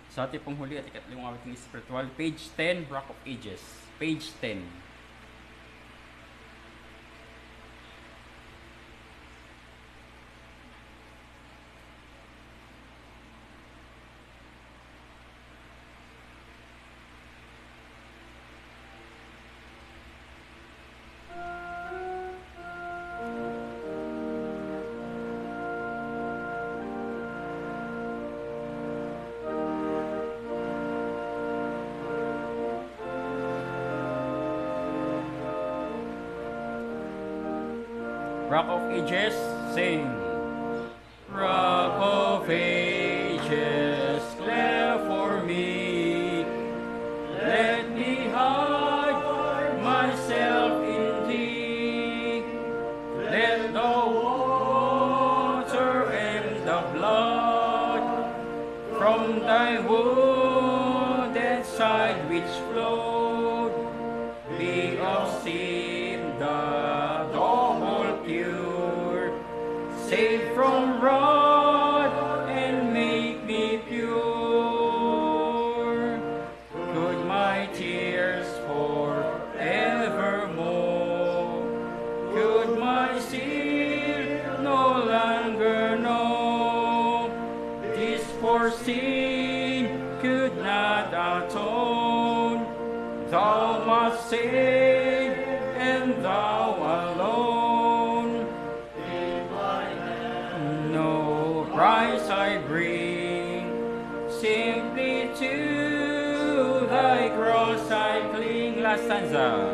Sa ating panghuli at ikatlong awiting spiritual, page 10, Rock of Ages. Page 10. Rock of Ages, sing. Rock of Ages, clear for me. Let me hide myself in thee. Let the water and the blood from thy wounded side which flowed be of sin the pure, save from wrath and make me pure. Could my tears forevermore, could my sin no longer know, this for sin could not atone, thou must save and thou alone. Price I bring, simply to thy cross I cling. Last stanza.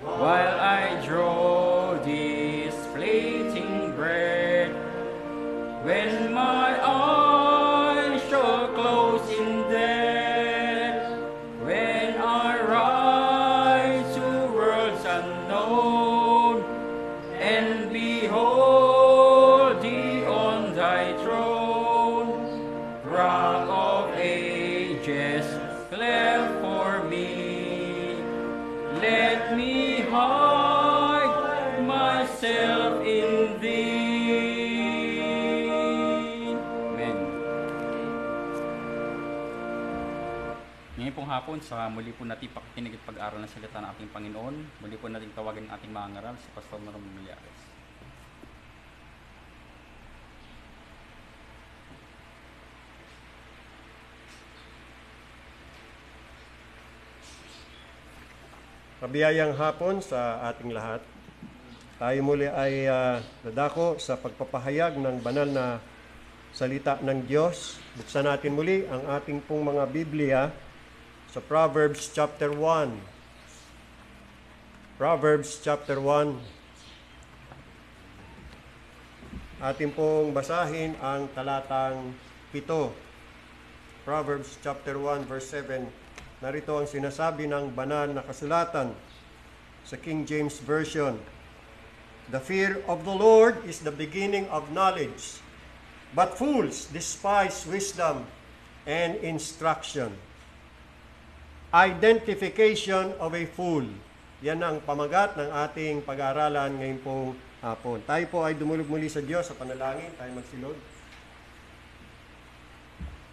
While I draw this fleeting breath, when my eyes shall close in death, when I rise to worlds unknown, and behold thee on thy throne, Rock of Ages, clear for me. Let me hide myself in thee. Amen. Ngayon pong hapon, sa muli po natin pakikinig at pag-aaral ng salita ng ating Panginoon, muli po natin tawagin ang ating mga ngaral, si Pastor Marom Miliares. Mabiyayang hapon sa ating lahat. Tayo muli ay dadako sa pagpapahayag ng banal na salita ng Diyos. Buksan natin muli ang ating pong mga Biblia sa Proverbs chapter 1. Proverbs chapter 1. Ating pong basahin ang talatang 7. Proverbs chapter 1 verse 7. Narito ang sinasabi ng banal na kasulatan sa King James Version. The fear of the Lord is the beginning of knowledge, but fools despise wisdom and instruction. Identification of a fool. Yan ang pamagat ng ating pag-aaralan ngayon pong hapon. Tayo po ay dumulog muli sa Diyos sa panalangin. Tayo magsilod.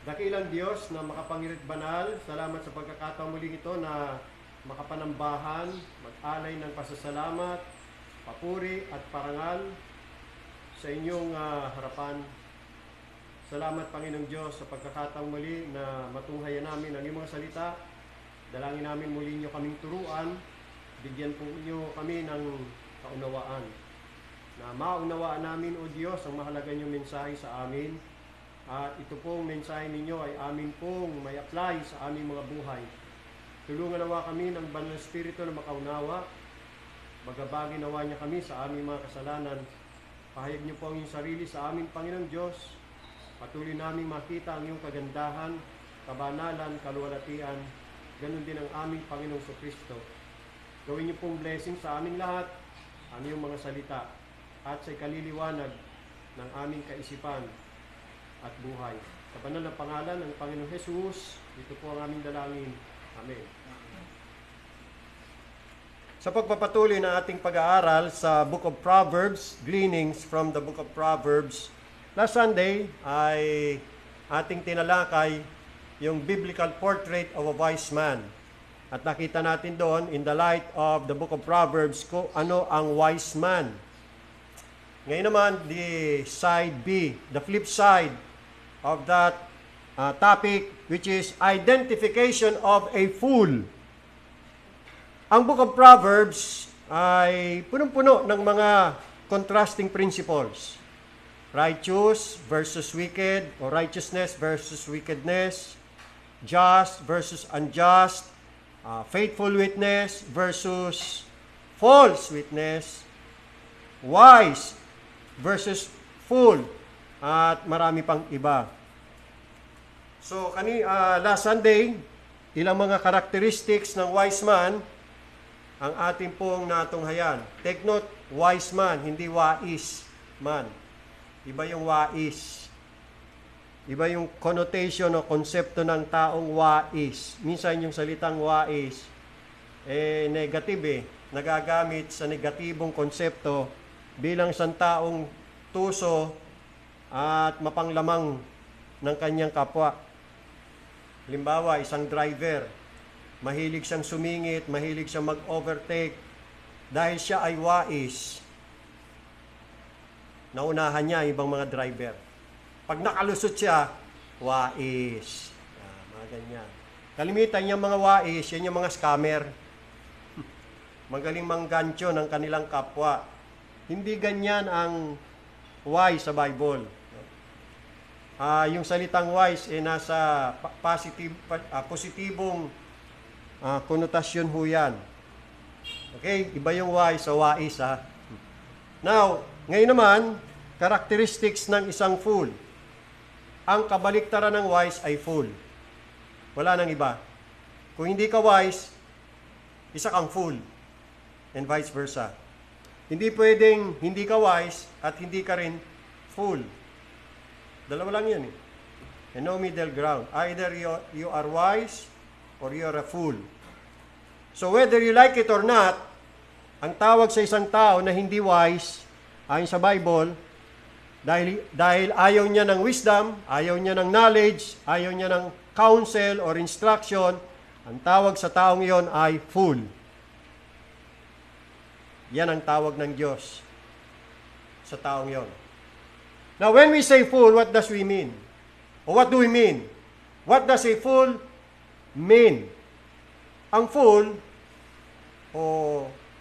Dakilang Diyos na makapangirit banal, salamat sa pagkakataon muli ito na makapanambahan, mag-alay ng pasasalamat, papuri at parangal sa inyong harapan. Salamat Panginoong Diyos sa pagkakataon muli na matunghayan namin ang iyong mga salita. Dalangin namin muli niyo kaming turuan, bigyan po niyo kami ng kaunawaan. Na maunawaan namin o Diyos ang mahalaga niyong mensahe sa amin. At ito pong mensahe ninyo ay amin pong may apply sa aming mga buhay. Tulungan nawa kami ng Banal na Espiritu na makaunawa. Magabagi nawa niya kami sa aming mga kasalanan. Pahayag niyo po ang iyong sarili sa aming Panginoong Diyos. Patuloy naming makita ang iyong kagandahan, kabanalan, kaluwalhatian. Ganon din ang aming Panginoong Kristo. Gawin niyo pong blessing sa aming lahat, ang iyong mga salita, at sa ikaliliwanag ng aming kaisipan at buhay. Sa banal na pangalan ng Panginoong Jesus, ito po ang aming dalangin. Amen. Sa pagpapatuloy na ating pag-aaral sa Book of Proverbs, gleanings from the Book of Proverbs, last Sunday ay ating tinalakay yung biblical portrait of a wise man. At nakita natin doon, in the light of the book of Proverbs, kung ano ang wise man. Ngayon naman, the side B, the flip side of that topic, which is identification of a fool. Ang book of Proverbs ay punong-puno ng mga contrasting principles. Righteous versus wicked, or righteousness versus wickedness, just versus unjust, faithful witness versus false witness, wise versus fool, at marami pang iba. So, last Sunday, ilang mga characteristics ng wise man ang ating pong natunghayan. Take note, wise man, hindi wais man. Iba yung wais. Iba yung connotation o konsepto ng taong wais. Minsan yung salitang wais, negative nagagamit sa negatibong konsepto bilang isang taong tuso at mapanglamang ng kanyang kapwa. Halimbawa, isang driver, mahilig siyang sumingit, mahilig siyang mag-overtake. Dahil siya ay wais, naunahan niya ibang mga driver. Pag nakalusot siya, wais. Mga ganyan. Kalimitan yung mga wais, yan yung mga scammer. Magaling manggancho ng kanilang kapwa. Hindi ganyan ang wise sa Bible. Yung salitang wise nasa positibong konotasyon ho yan. Okay? Iba yung wise sa wais Now, ngayon naman, characteristics ng isang fool. Ang kabaliktaran ng wise ay fool. Wala nang iba. Kung hindi ka wise, isa kang fool. And vice versa. Hindi pwedeng hindi ka wise at hindi ka rin fool. Dalawa lang yun And no middle ground. Either you are wise or you are a fool. So whether you like it or not, ang tawag sa isang tao na hindi wise, ayon sa Bible, dahil ayaw niya ng wisdom, ayaw niya ng knowledge, ayaw niya ng counsel or instruction, ang tawag sa taong iyon ay fool. Yan ang tawag ng Diyos sa taong iyon. Now, when we say fool, what does we mean? Or what do we mean? What does a fool mean? Ang fool, o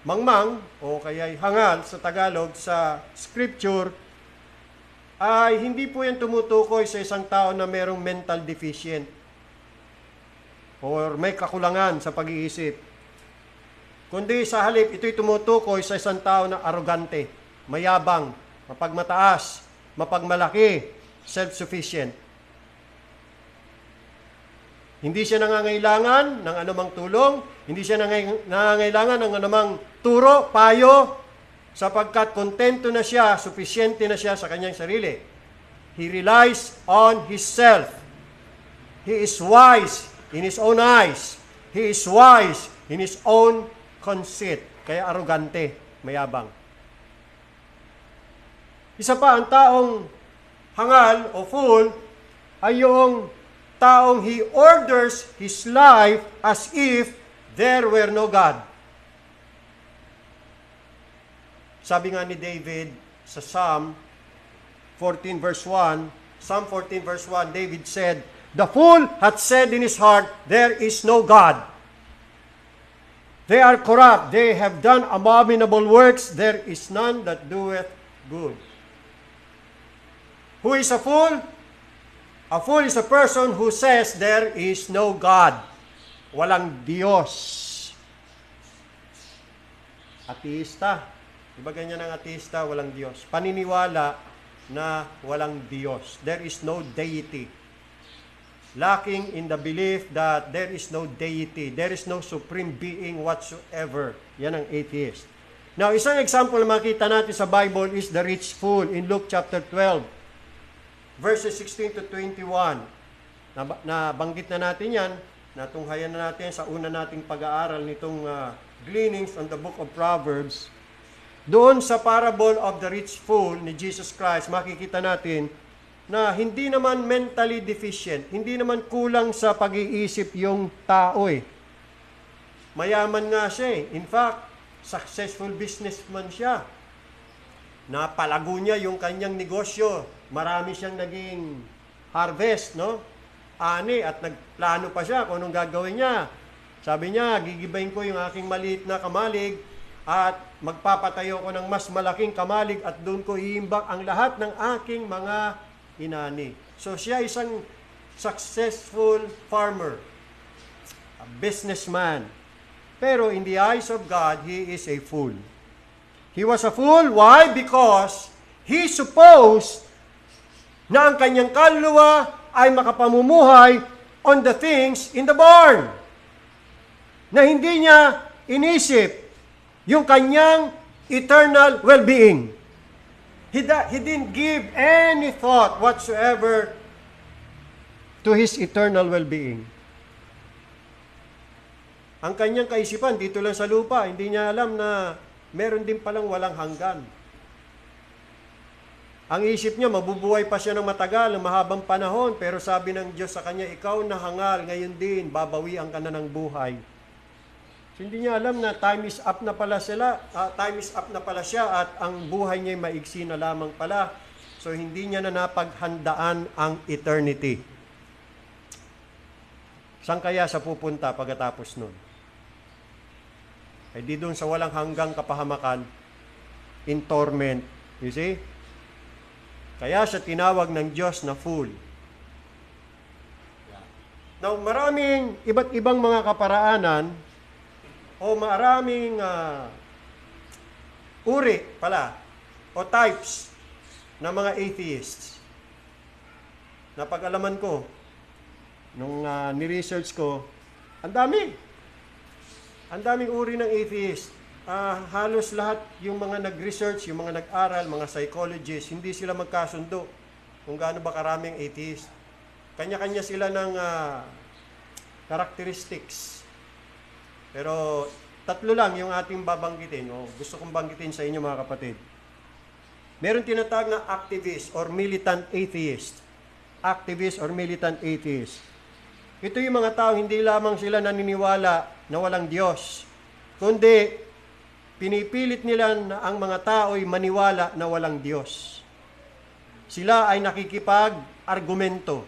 mangmang, o kaya'y hangal sa Tagalog, sa Scripture, ay hindi po yan tumutukoy sa isang tao na mayroong mental deficient or may kakulangan sa pag-iisip. Kundi sa halip, ito'y tumutukoy sa isang tao na arrogante, mayabang, mapagmataas, mapagmalaki, self-sufficient. Hindi siya nangangailangan ng anumang tulong, hindi siya nangangailangan ng anumang turo, payo, sapagkat kontento na siya, sufisyente na siya sa kanyang sarili. He relies on himself. He is wise in his own eyes. He is wise in his own conceit. Kaya arrogante, mayabang. Isa pa, ang taong hangal o fool ay yung taong he orders his life as if there were no God. Sabi nga ni David sa Psalm 14 verse 1, Psalm 14 verse 1, David said, "The fool hath said in his heart, there is no God. They are corrupt, they have done abominable works, there is none that doeth good." Who is a fool? A fool is a person who says there is no God. Walang Diyos. Ateista. Diba ganyan ang ateista, walang Diyos. Paniniwala na walang Diyos. There is no deity. Lacking in the belief that there is no deity. There is no supreme being whatsoever. Yan ang atheist. Now, isang example na makita natin sa Bible is the rich fool in Luke chapter 12, verses 16 to 21. Nabanggit na natin yan. Natunghayan na natin sa una nating pag-aaral nitong gleanings on the book of Proverbs. Doon sa parable of the rich fool ni Jesus Christ, makikita natin na hindi naman mentally deficient, hindi naman kulang sa pag-iisip yung tao eh. Mayaman nga siya eh. In fact, successful businessman siya. Napalago niya yung kanyang negosyo. Marami siyang naging harvest, no? Ani, at nagplano pa siya kung anong gagawin niya. Sabi niya, gigibayin ko yung aking maliit na kamalig at magpapatayo ko ng mas malaking kamalig at doon ko iimbak ang lahat ng aking mga inani. So siya isang successful farmer, a businessman. Pero in the eyes of God, he is a fool. He was a fool. Why? Because he supposed na ang kanyang kaluluwa ay makapamumuhay on the things in the barn. Na hindi niya inisip yung kanyang eternal well-being. He didn't give any thought whatsoever to his eternal well-being. Ang kanyang kaisipan dito lang sa lupa, hindi niya alam na meron din palang walang hanggan. Ang isip niya, mabubuhay pa siya ng matagal, ng mahabang panahon, pero sabi ng Diyos sa kanya, ikaw na hangal, ngayon din, babawian ka na ng buhay. So, hindi niya alam na time is up na pala siya at ang buhay niya ay maigsi na lamang pala. So, hindi niya na napaghandaan ang eternity. Saan kaya sa pupunta pagkatapos nun? Ay di doon sa walang hanggang kapahamakan, in torment. You see? Kaya siya tinawag ng Diyos na fool. Now, maraming iba't ibang mga kaparaanan o maraming uri pala o types ng mga atheists. Napag-alaman ko, nung ni-research ko, ang daming uri ng atheist. Halos lahat yung mga nag-research, yung mga nag-aral, mga psychologists, hindi sila magkasundo kung gaano ba karaming atheist. Kanya-kanya sila ng characteristics. Pero tatlo lang yung ating babanggitin. Gusto kong banggitin sa inyo mga kapatid. Meron tinatawag na activist or militant atheist. Activist or militant atheist. Ito yung mga tao, hindi lamang sila naniniwala na walang Diyos, kundi pinipilit nila na ang mga tao ay maniwala na walang Diyos. Sila ay nakikipag-argumento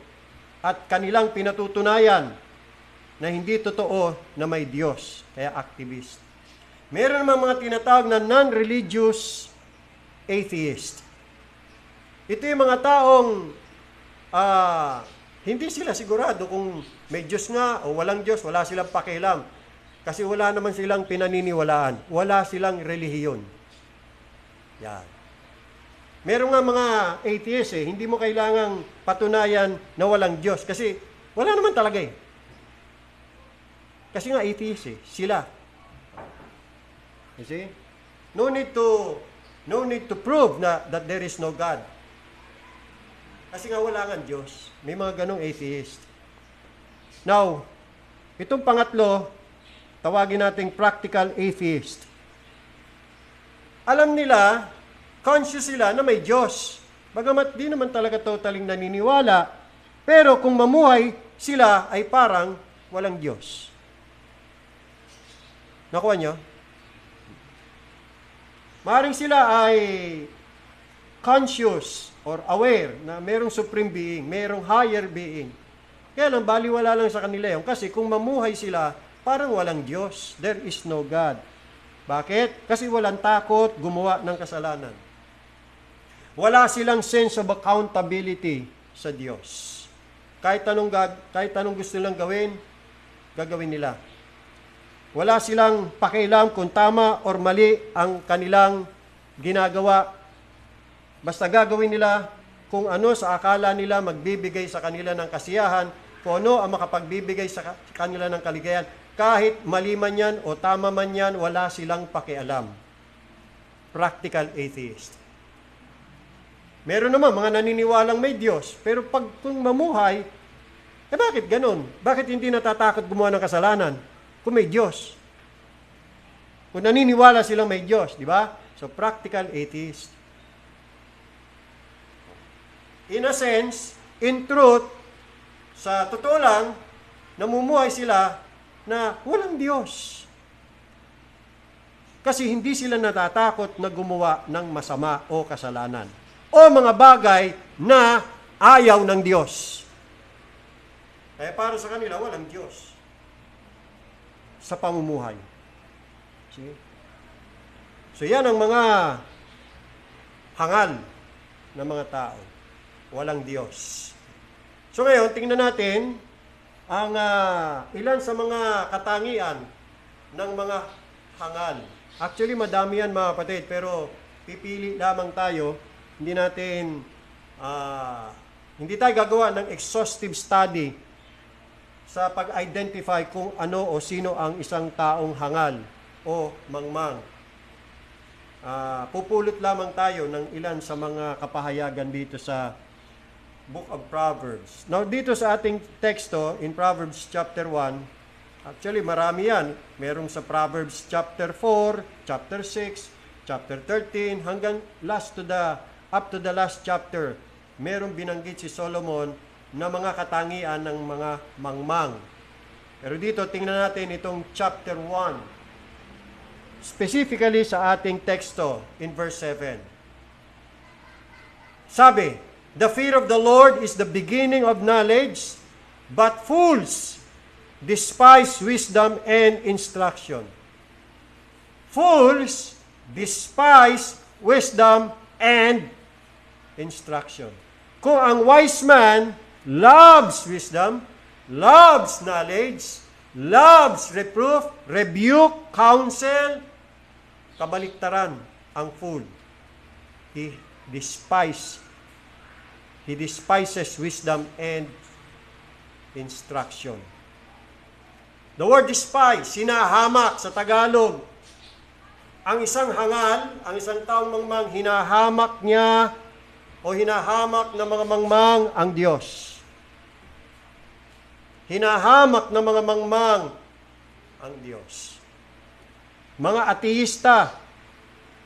at kanilang pinatutunayan na hindi totoo na may Diyos, kaya activist. Meron naman mga tinatawag na non-religious atheist. Ito yung mga taong hindi sila sigurado kung may Diyos nga o walang Diyos, wala silang pakialam. Kasi wala naman silang pinaniniwalaan. Wala silang relihiyon. Yan. Meron nga mga atheists hindi mo kailangang patunayan na walang Diyos. Kasi wala naman talaga eh. Kasi nga atheists sila. You see? No need to prove that there is no God. Kasi nga wala nga Diyos. May mga ganong atheist. Now, itong pangatlo, tawagin nating practical atheist. Alam nila, conscious sila na may Diyos. Bagamat di naman talaga totaling naniniwala, pero kung mamuhay sila ay parang walang Diyos. Nakuha nyo? Maaaring sila ay conscious or aware na merong supreme being, merong higher being. Kaya lang, baliwala lang sa kanila yun. Kasi kung mamuhay sila, parang walang Diyos. There is no God. Bakit? Kasi walang takot gumawa ng kasalanan. Wala silang sense of accountability sa Diyos. Kahit anong gusto nilang gawin, gagawin nila. Wala silang pakialam kung tama or mali ang kanilang ginagawa. Basta gagawin nila kung ano sa akala nila magbibigay sa kanila ng kasiyahan, kung ano ang makapagbibigay sa kanila ng kaligayahan. Kahit mali man yan o tama man yan, wala silang pakialam. Practical atheist. Meron naman mga naniniwalang may Diyos, pero pag kung mamuhay, bakit ganun? Bakit hindi natatakot gumawa ng kasalanan kung may Diyos? Kung naniniwala silang may Diyos, di ba? So, practical atheist. In a sense, in truth, sa totoo lang, namumuhay sila na walang Diyos. Kasi hindi sila natatakot na gumawa ng masama o kasalanan o mga bagay na ayaw ng Diyos. Kaya para sa kanila, walang Diyos sa pamumuhay. See? So yan ang mga hangal ng mga tao. Walang Diyos. So ngayon, tingnan natin ang ilan sa mga katangian ng mga hangal. Actually, madami yan mga kapatid, pero pipili lamang tayo. Hindi tayo gagawa ng exhaustive study sa pag-identify kung ano o sino ang isang taong hangal o mangmang. Pupulot lamang tayo ng ilan sa mga kapahayagan dito sa Book of Proverbs. Now, dito sa ating teksto, in Proverbs chapter 1, actually, marami yan. Merong sa Proverbs chapter 4, chapter 6, chapter 13, hanggang up to the last chapter. Merong binanggit si Solomon na mga katangian ng mga mangmang. Pero dito, tingnan natin itong chapter 1. Specifically sa ating teksto in verse 7. Sabi, "The fear of the Lord is the beginning of knowledge, but fools despise wisdom and instruction." Fools despise wisdom and instruction. Kung ang wise man loves wisdom, loves knowledge, loves reproof, rebuke, counsel, kabaliktaran ang fool. He despises wisdom and instruction. The word despise, sinahamak sa Tagalog. Ang isang hangal, ang isang taong mangmang, hinahamak niya o hinahamak ng mga mangmang ang Diyos. Hinahamak ng mga mangmang ang Diyos. Mga ateista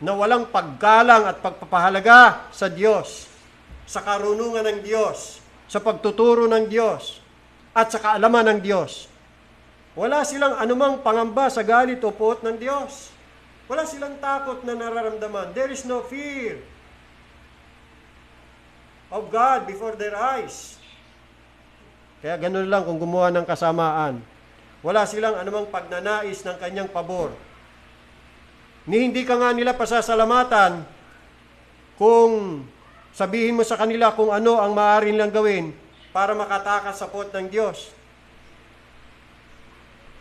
na walang paggalang at pagpapahalaga sa Diyos, sa karunungan ng Diyos, sa pagtuturo ng Diyos, at sa kaalaman ng Diyos. Wala silang anumang pangamba sa galit o puot ng Diyos. Wala silang takot na nararamdaman. There is no fear of God before their eyes. Kaya ganun lang kung gumawa ng kasamaan. Wala silang anumang pagnanais ng kanyang pabor. Ni hindi ka nga nila pasasalamatan kung sabihin mo sa kanila kung ano ang maaari nilang gawin para makatakas sa puot ng Diyos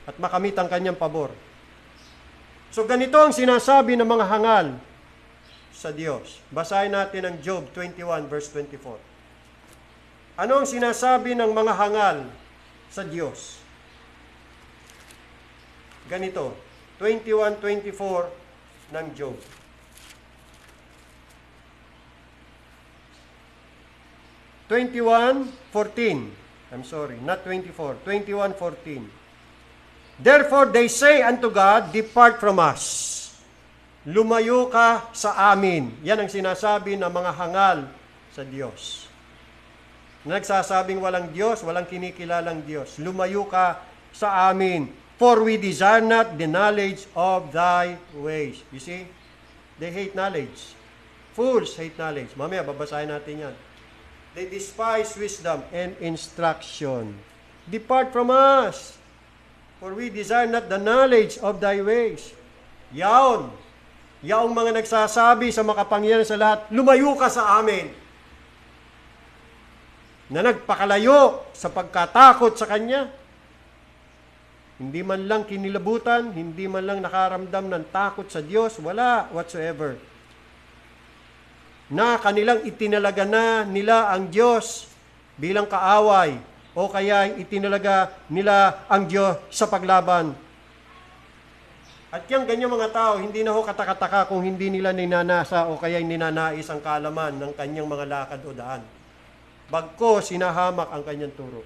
at makamit ang kanyang pabor. So ganito ang sinasabi ng mga hangal sa Diyos. Basahin natin ang Job 21 verse 24. Ano ang sinasabi ng mga hangal sa Diyos? Ganito, 21:24 ng Job. I'm sorry, not 24. 21:14. Therefore they say unto God, depart from us. Lumayo ka sa amin. Yan ang sinasabi ng mga hangal sa Diyos. Nagsasabing walang Diyos, walang kinikilalang Diyos. Lumayo ka sa amin. For we desire not the knowledge of thy ways. You see? They hate knowledge. Fools hate knowledge. Mamaya, babasahin natin yan. They despise wisdom and instruction. Depart from us. For we desire not the knowledge of thy ways. Yaon. Yaong mga nagsasabi sa makapangyarihan sa lahat, lumayo ka sa amin. Na nagpakalayo sa pagkatakot sa Kanya. Hindi man lang kinilabutan, hindi man lang nakaramdam ng takot sa Diyos, wala whatsoever. Na kanilang itinalaga na nila ang Diyos bilang kaaway o kaya itinalaga nila ang Diyos sa paglaban. At yung ganyang mga tao, hindi na ho katakataka kung hindi nila ninanasa o kaya ninanais ang kaalaman ng kanyang mga lakad o daan. Bagko, sinahamak ang kanyang turo.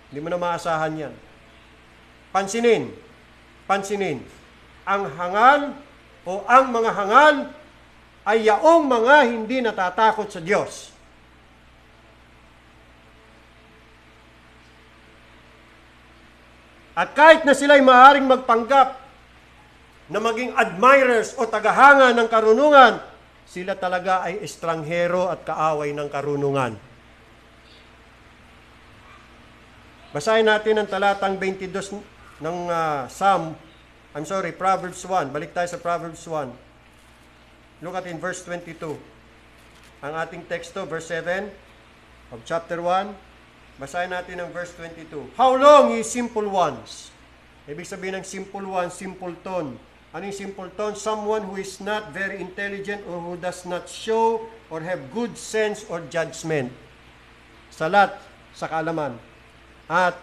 Hindi mo na maasahan yan. Pansinin, ang hangal o ang mga hangal ay yaong mga hindi natatakot sa Diyos. At kahit na sila'y maaaring magpanggap na maging admirers o tagahanga ng karunungan, sila talaga ay estranghero at kaaway ng karunungan. Basahin natin ang talatang 22 ng Proverbs 1. Balik tayo sa Proverbs 1. Look at in verse 22. Ang ating teksto, verse 7 of chapter 1. Basahin natin ang verse 22. How long, ye simple ones? Ibig sabihin ng simple ones, simple tone. Ano yung simple tone? Someone who is not very intelligent or who does not show or have good sense or judgment. Salat sa kaalaman at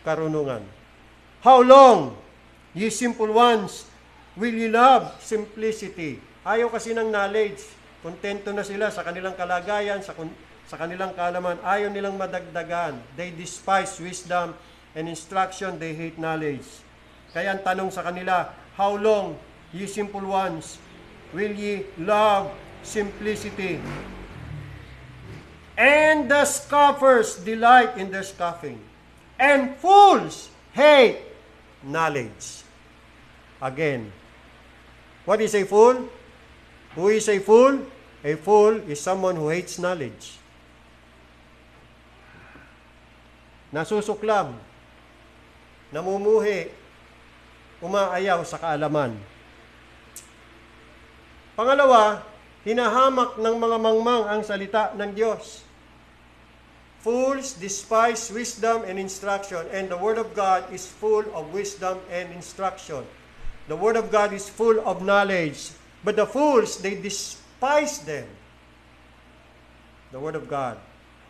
karunungan. How long, ye simple ones, will ye love simplicity? Ayaw kasi ng knowledge. Kontento na sila sa kanilang kalagayan, sa kanilang kaalaman. Ayaw nilang madagdagan. They despise wisdom and instruction. They hate knowledge. Kaya ang tanong sa kanila, how long, ye simple ones, will ye love simplicity? And the scoffers delight in their scoffing, and fools hate knowledge. Again, what is a fool? Who is a fool? A fool is someone who hates knowledge. Nasusuklam, namumuhi, umaayaw sa kaalaman. Pangalawa, hinahamak ng mga mangmang ang salita ng Diyos. Fools despise wisdom and instruction, and the Word of God is full of wisdom and instruction. The Word of God is full of knowledge, but the fools, they despise them. The Word of God.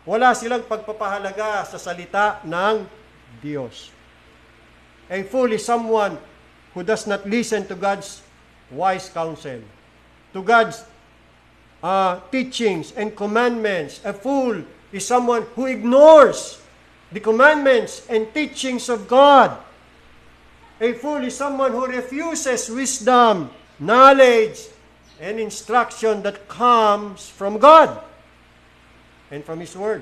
Wala silang pagpapahalaga sa salita ng Diyos. A fool is someone who does not listen to God's wise counsel, to God's teachings and commandments. A fool is someone who ignores the commandments and teachings of God. A fool is someone who refuses wisdom, knowledge, and instruction that comes from God and from His Word.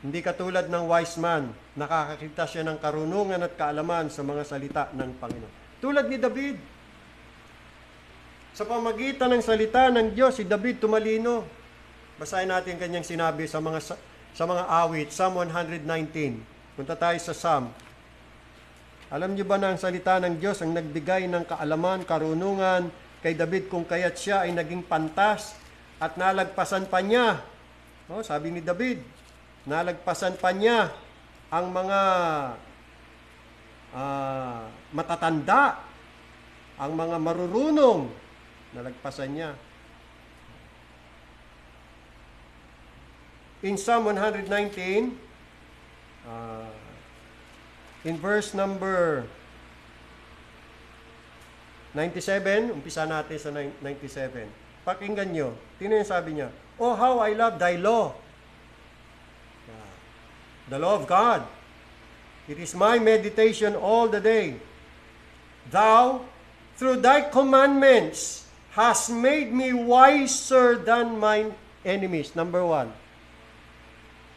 Hindi katulad ng wise man, nakakakita siya ng karunungan at kaalaman sa mga salita ng Panginoon. Tulad ni David. Sa pamagitan ng salita ng Diyos, si David tumalino. Basahin natin kanyang sinabi sa mga awit, Psalm 119. Punta tayo sa Psalm. Alam niyo ba na ang salita ng Diyos ang nagbigay ng kaalaman, karunungan kay David, kung kaya't siya ay naging pantas at nalagpasan pa niya. Sabi ni David, nalagpasan pa niya ang mga matatanda, ang mga marurunong, nalagpasan niya. In Psalm 119, in verse number 97, umpisa natin sa 97. Pakinggan nyo, tingnan yung sabi niya, oh, how I love thy law. The law of God. It is my meditation all the day. Thou, through thy commandments, hast made me wiser than mine enemies. Number 1.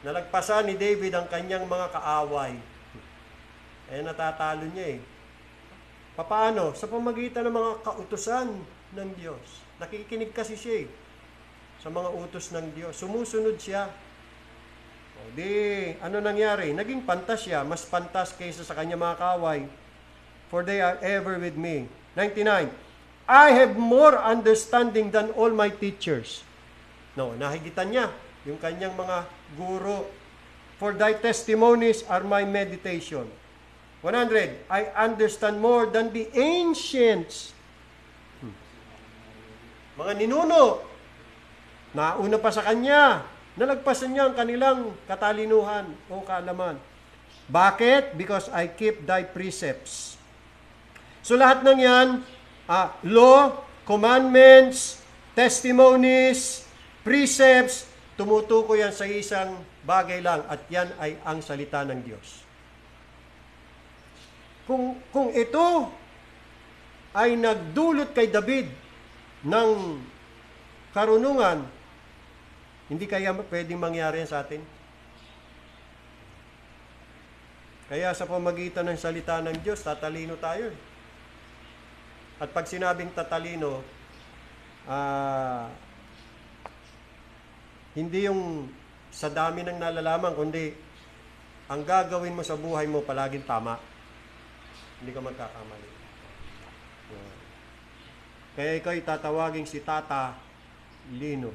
Nalagpasan ni David ang kanyang mga kaaway. Natatalo niya eh. Paano? Sa pamagitan ng mga kautusan ng Diyos. Nakikinig kasi siya sa mga utos ng Diyos. Sumusunod siya. Ano nangyari? Naging pantas siya. Mas pantas kaysa sa kanya mga kaaway. For they are ever with me. 99. I have more understanding than all my teachers. Nahigitan niya yung kanyang mga guro. For thy testimonies are my meditation. 100. I understand more than the ancients. Mga ninuno, nauna pa sa kanya, nalagpasan niya ang kanilang katalinuhan o kaalaman. Bakit? Because I keep thy precepts. So lahat ng yan, law, commandments, testimonies, precepts, tumutukoy yan sa isang bagay lang, at yan ay ang salita ng Diyos. Kung ito ay nagdulot kay David ng karunungan, hindi kaya pwedeng mangyari yan sa atin? Kaya sa pamagitan ng salita ng Diyos, tatalino tayo. At pag sinabing tatalino, hindi yung sa dami ng nalalaman, kundi ang gagawin mo sa buhay mo palaging tama. Hindi ka magkakamali. Kaya ikaw tatawagin si Tata Lino.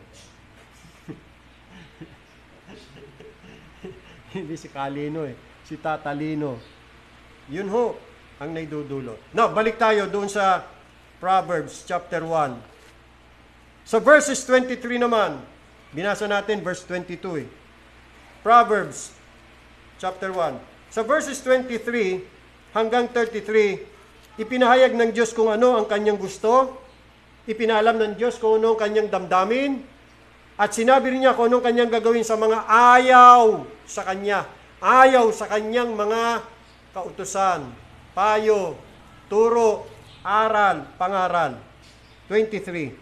Hindi si Kalino si Tata Lino. Yun ho ang naidudulot. Now, balik tayo doon sa Proverbs chapter 1. Sa verses 23 naman, binasa natin verse 22 Proverbs chapter 1. Sa verses 23 hanggang 33, ipinahayag ng Diyos kung ano ang kanyang gusto, ipinalam ng Diyos kung ano ang kanyang damdamin, at sinabi rin niya kung ano ang kanyang gagawin sa mga ayaw sa kanya, ayaw sa kanyang mga kautusan, payo, turo, aral, pangaral. 23.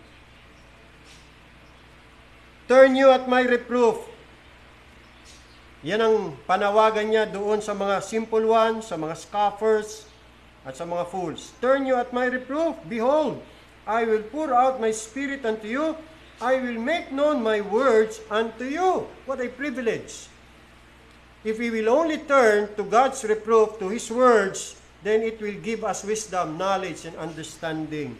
Turn you at my reproof. Yan ang panawagan niya doon sa mga simple ones, sa mga scoffers, at sa mga fools. Turn you at my reproof. Behold, I will pour out my spirit unto you. I will make known my words unto you. What a privilege. If we will only turn to God's reproof, to His words, then it will give us wisdom, knowledge, and understanding.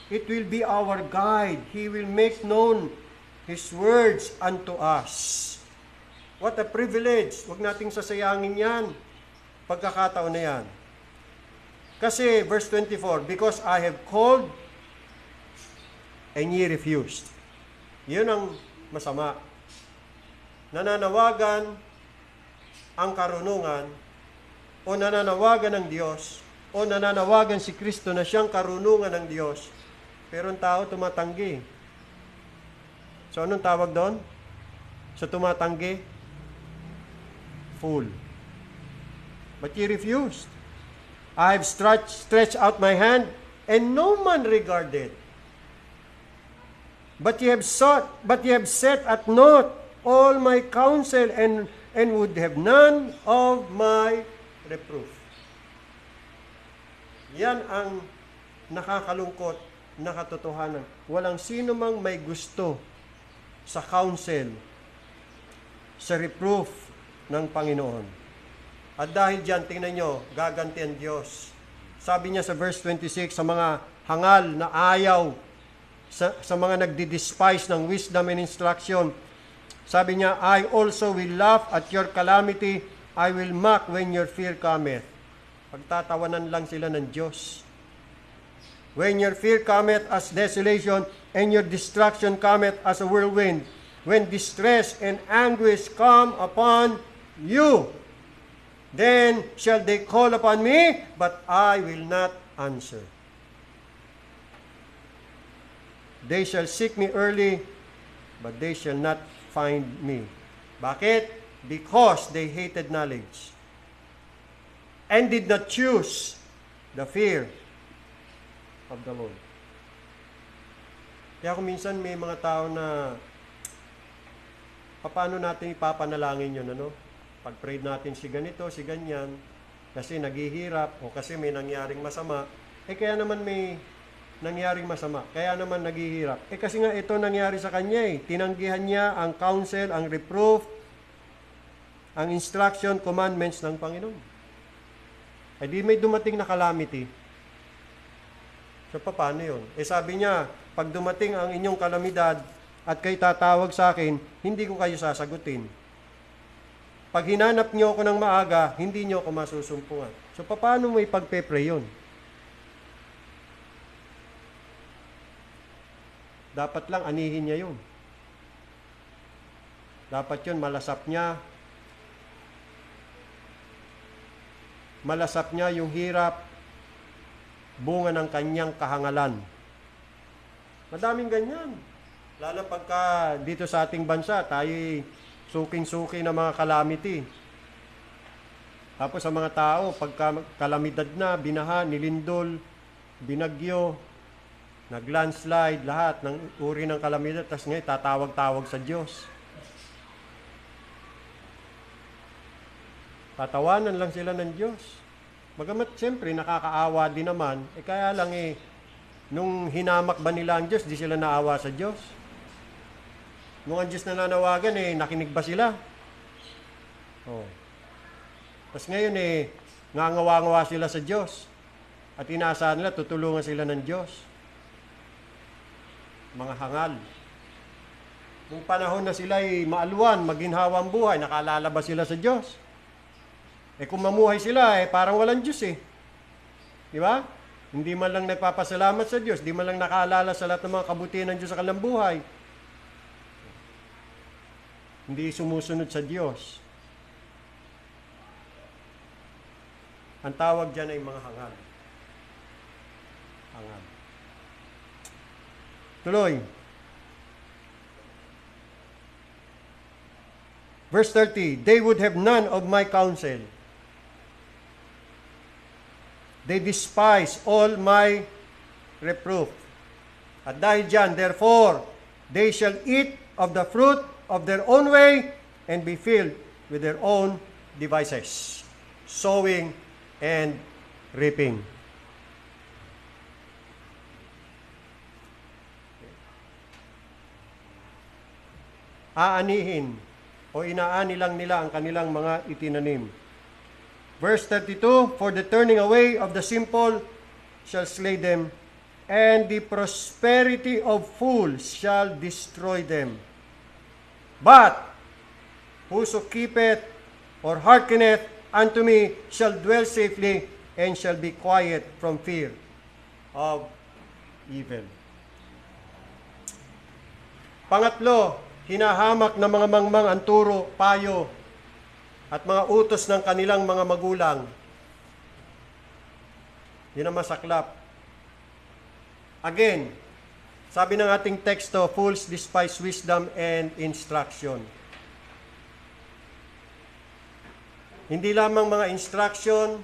It will be our guide. He will make known His words unto us. What a privilege. Huwag nating sasayangin yan. Pagkakataon na yan. Kasi, verse 24, because I have called and ye refused. Yun ang masama. Nananawagan ang karunungan o nananawagan ng Diyos o nananawagan si Kristo na siyang karunungan ng Diyos, pero ang tao tumatanggi. So, anong tawag doon? Sa tumatanggi? Fool. But ye refused. I have stretched out my hand, and no man regarded. But ye have set at naught all my counsel, and would have none of my reproof. Yan ang nakakalungkot na katotohanan. Walang sino mang may gusto sa counsel, sa reproof ng Panginoon. At dahil dyan, tingnan nyo, gaganti ang Diyos. Sabi niya sa verse 26, sa mga hangal na ayaw, sa mga nagdi-despise ng wisdom and instruction, sabi niya, I also will laugh at your calamity, I will mock when your fear cometh. Pagtatawanan lang sila ng Diyos. When your fear cometh as desolation, and your destruction cometh as a whirlwind, when distress and anguish come upon you, then shall they call upon me, but I will not answer. They shall seek me early, but they shall not find me. Bakit? Because they hated knowledge and did not choose the fear of the Lord. Kaya kung minsan may mga tao na paano natin ipapanalangin yun, ano? Pag-pray natin si ganito, si ganyan, kasi naghihirap o kasi may nangyaring masama, kaya naman may nangyaring masama, kaya naman naghihirap. Kasi nga ito nangyari sa kanya tinanggihan niya ang counsel, ang reproof, ang instruction, commandments ng Panginoon. Di may dumating na calamity. So, paano yun? Sabi niya, pag dumating ang inyong kalamidad at kayo tatawag sa akin, hindi ko kayo sasagutin. Pag hinanap niyo ako ng maaga, hindi niyo ako masusumpungan. So, paano mo ipagpe-pray yun? Dapat lang anihin niya yun. Dapat yun, malasap niya. Malasap niya yung hirap, bunga ng kanyang kahangalan. Madaming ganyan. Lalo pagka dito sa ating bansa, tayo'y suking-suki ng mga calamity. Tapos sa mga tao, pagka kalamidad na, binaha, nilindol, binagyo, nag-landslide, lahat ng uri ng kalamidad, tapos ngayon tatawag-tawag sa Diyos. Tatawanan lang sila ng Diyos. Bagamat siyempre nakakaawa din naman, kaya lang nung hinamak ba nila ang Diyos, di sila naawa sa Diyos. Nung ang Diyos nananawagan, nakinig ba sila? Oh. Tapos ngayon ngangawa-ngawa sila sa Diyos. At inaasahan nila, tutulungan sila ng Diyos. Mga hangal. Nung panahon na sila maalwan, maginhawa ang buhay, nakaalala ba sila sa Diyos? Kung mamuhay sila, parang walang Diyos Di ba? Hindi man lang nagpapasalamat sa Diyos, di man lang nakaalala sa lahat ng mga kabutihan ng Diyos sa kanilang buhay. Hindi sumusunod sa Diyos. Ang tawag dyan ay mga hangal. Hangal. Tuloy. Verse 30, they would have none of my counsel. They despise all my reproof. At dahil dyan, therefore, they shall eat of the fruit of their own way and be filled with their own devices, sowing and reaping. Aanihin o inaani lang nila ang kanilang mga itinanim. Verse 32, for the turning away of the simple shall slay them, and the prosperity of fools shall destroy them. But whoso keepeth or hearkeneth unto me shall dwell safely, and shall be quiet from fear of evil. Pangatlo, hinahamak ng mga mangmang ang turo, payo, at mga utos ng kanilang mga magulang. Yun ang masaklap. Again, sabi ng ating teksto, fools despise wisdom and instruction. Hindi lamang mga instruction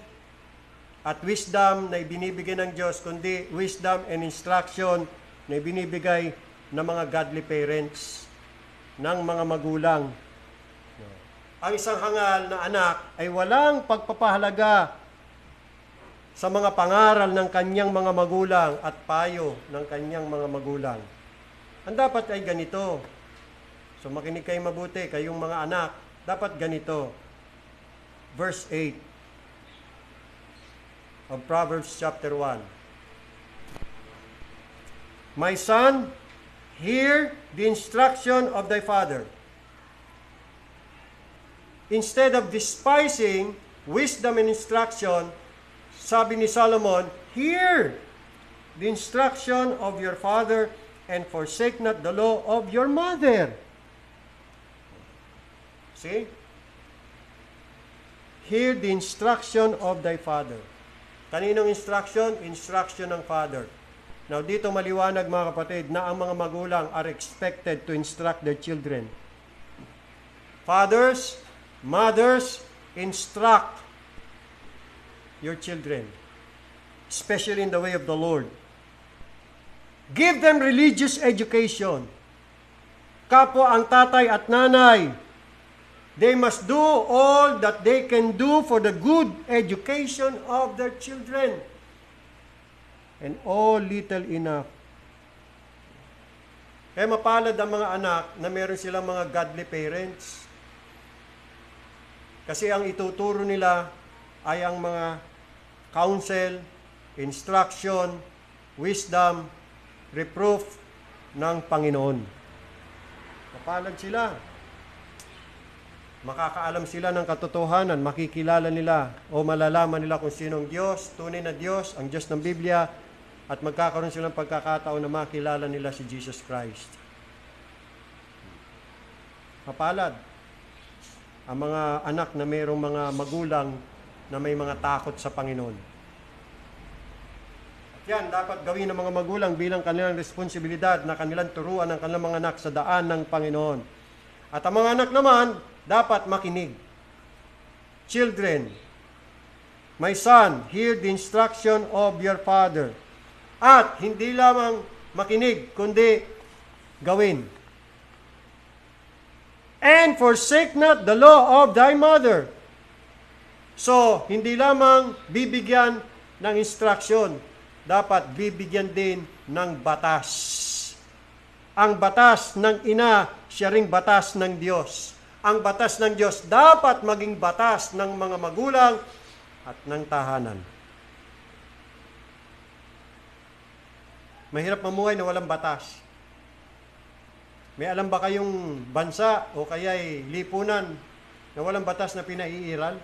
at wisdom na ibinibigay ng Diyos, kundi wisdom and instruction na ibinibigay ng mga godly parents, ng mga magulang. Ang isang hangal na anak ay walang pagpapahalaga sa mga pangaral ng kanyang mga magulang at payo ng kanyang mga magulang. Ang dapat ay ganito. So makinig kayo mabuti, kayong mga anak, dapat ganito. Verse 8 of Proverbs chapter 1. My son, hear the instruction of thy father. Instead of despising wisdom and instruction, sabi ni Solomon, hear the instruction of your father and forsake not the law of your mother. See? Hear the instruction of thy father. Kaninong instruction? Instruction ng father. Now, dito maliwanag mga kapatid na ang mga magulang are expected to instruct their children. Fathers, mothers, instruct your children, especially in the way of the Lord. Give them religious education. Kapwa ang tatay at nanay, they must do all that they can do for the good education of their children. And all little enough. Kaya mapalad ang mga anak na meron silang mga godly parents. Kasi ang ituturo nila ay ang mga counsel, instruction, wisdom, reproof ng Panginoon. Mapalad sila. Makakaalam sila ng katotohanan, makikilala nila o malalaman nila kung sinong Diyos, tunay na Diyos, ang Diyos ng Biblia, at magkakaroon silang pagkakataon na makilala nila si Jesus Christ. Mapalad ang mga anak na mayroong mga magulang na may mga takot sa Panginoon. At yan, dapat gawin ng mga magulang bilang kanilang responsibilidad na kanilang turuan ang kanilang mga anak sa daan ng Panginoon. At ang mga anak naman, dapat makinig. Children, my son, hear the instruction of your father. At hindi lamang makinig, kundi gawin. And forsake not the law of thy mother. So, hindi lamang bibigyan ng instruction, dapat bibigyan din ng batas. Ang batas ng ina, siya ring batas ng Diyos. Ang batas ng Diyos dapat maging batas ng mga magulang at ng tahanan. Mahirap mamuhay na walang batas. May alam ba kayong bansa o kaya'y lipunan na walang batas na pinaiiral?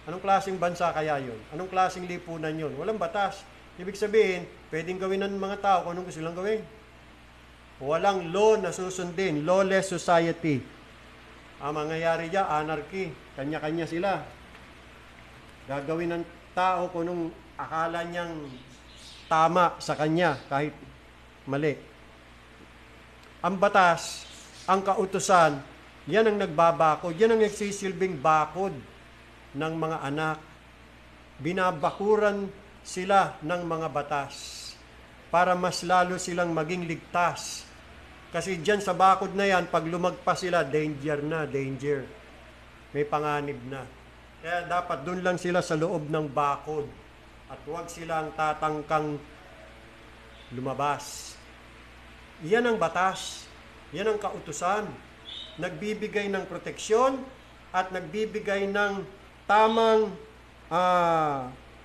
Anong klaseng bansa kaya yun? Anong klaseng lipunan yun? Walang batas. Ibig sabihin, pwedeng gawin ng mga tao kung anong gusto lang gawin. Walang law na susundin. Lawless society. Ang mangyayari dyan, anarchy. Kanya-kanya sila. Gagawin ng tao kung anong akala niyang tama sa kanya kahit mali. Ang batas, ang kautusan, yan ang nagbabakod. Yan ang nagsisilbing bakod ng mga anak. Binabakuran sila ng mga batas para mas lalo silang maging ligtas. Kasi dyan sa bakod na yan, pag lumagpas sila, danger na, danger. May panganib na. Kaya dapat dun lang sila sa loob ng bakod. At huwag silang tatangkang lumabas. Yan ang batas. Yan ang kautusan. Nagbibigay ng proteksyon at nagbibigay ng tamang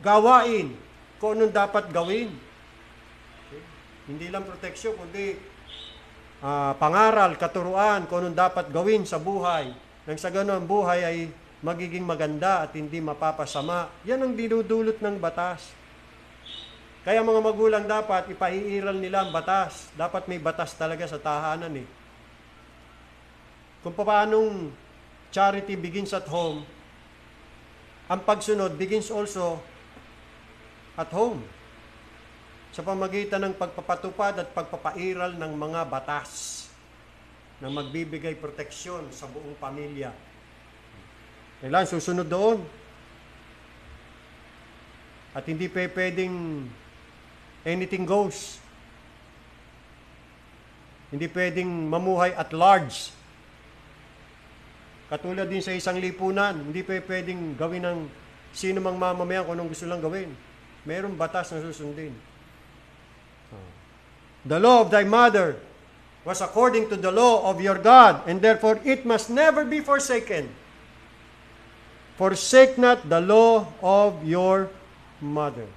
gawain kung anong dapat gawin. Okay? Hindi lang proteksyon, kundi pangaral, katuruan kung anong dapat gawin sa buhay. Nang sa ganun, buhay ay magiging maganda at hindi mapapasama. Yan ang dinudulot ng batas. Kaya mga magulang dapat ipaiiral nila ang batas. Dapat may batas talaga sa tahanan eh. Kung paanong charity begins at home, ang pagsunod begins also at home. Sa pamagitan ng pagpapatupad at pagpapairal ng mga batas na magbibigay proteksyon sa buong pamilya. Kailangan susunod doon. At hindi pwedeng anything goes. Hindi pwedeng mamuhay at large. Katulad din sa isang lipunan, hindi pwedeng gawin ng sino mang mamamayan kung anong gusto lang gawin. Mayroong batas na susundin. The law of thy mother was according to the law of your God, and therefore it must never be forsaken. Forsake not the law of your mother.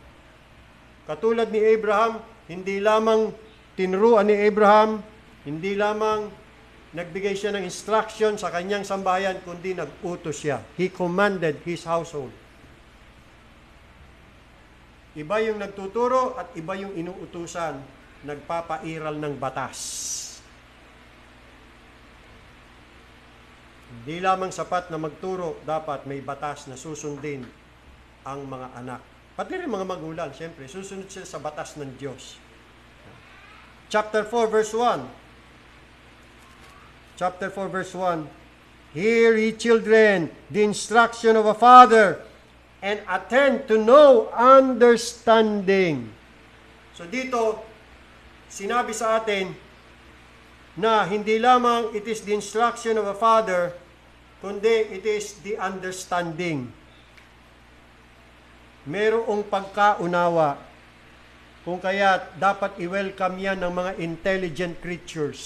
Katulad ni Abraham, hindi lamang tinuruan ni Abraham, hindi lamang nagbigay siya ng instruction sa kanyang sambahayan, kundi nag-utos siya. He commanded his household. Iba yung nagtuturo at iba yung inuutusan, nagpapairal ng batas. Hindi lamang sapat na magturo, dapat may batas na susundin ang mga anak. Pati rin mga magulang, siyempre, susunod sila sa batas ng Diyos. Chapter 4, verse 1. Chapter 4, verse 1. Hear ye children, the instruction of a father, and attend to no understanding. So dito, sinabi sa atin na hindi lamang it is the instruction of a father, kundi it is the understanding. Merong pagkaunawa. Kung kaya dapat i-welcome yan ng mga intelligent creatures.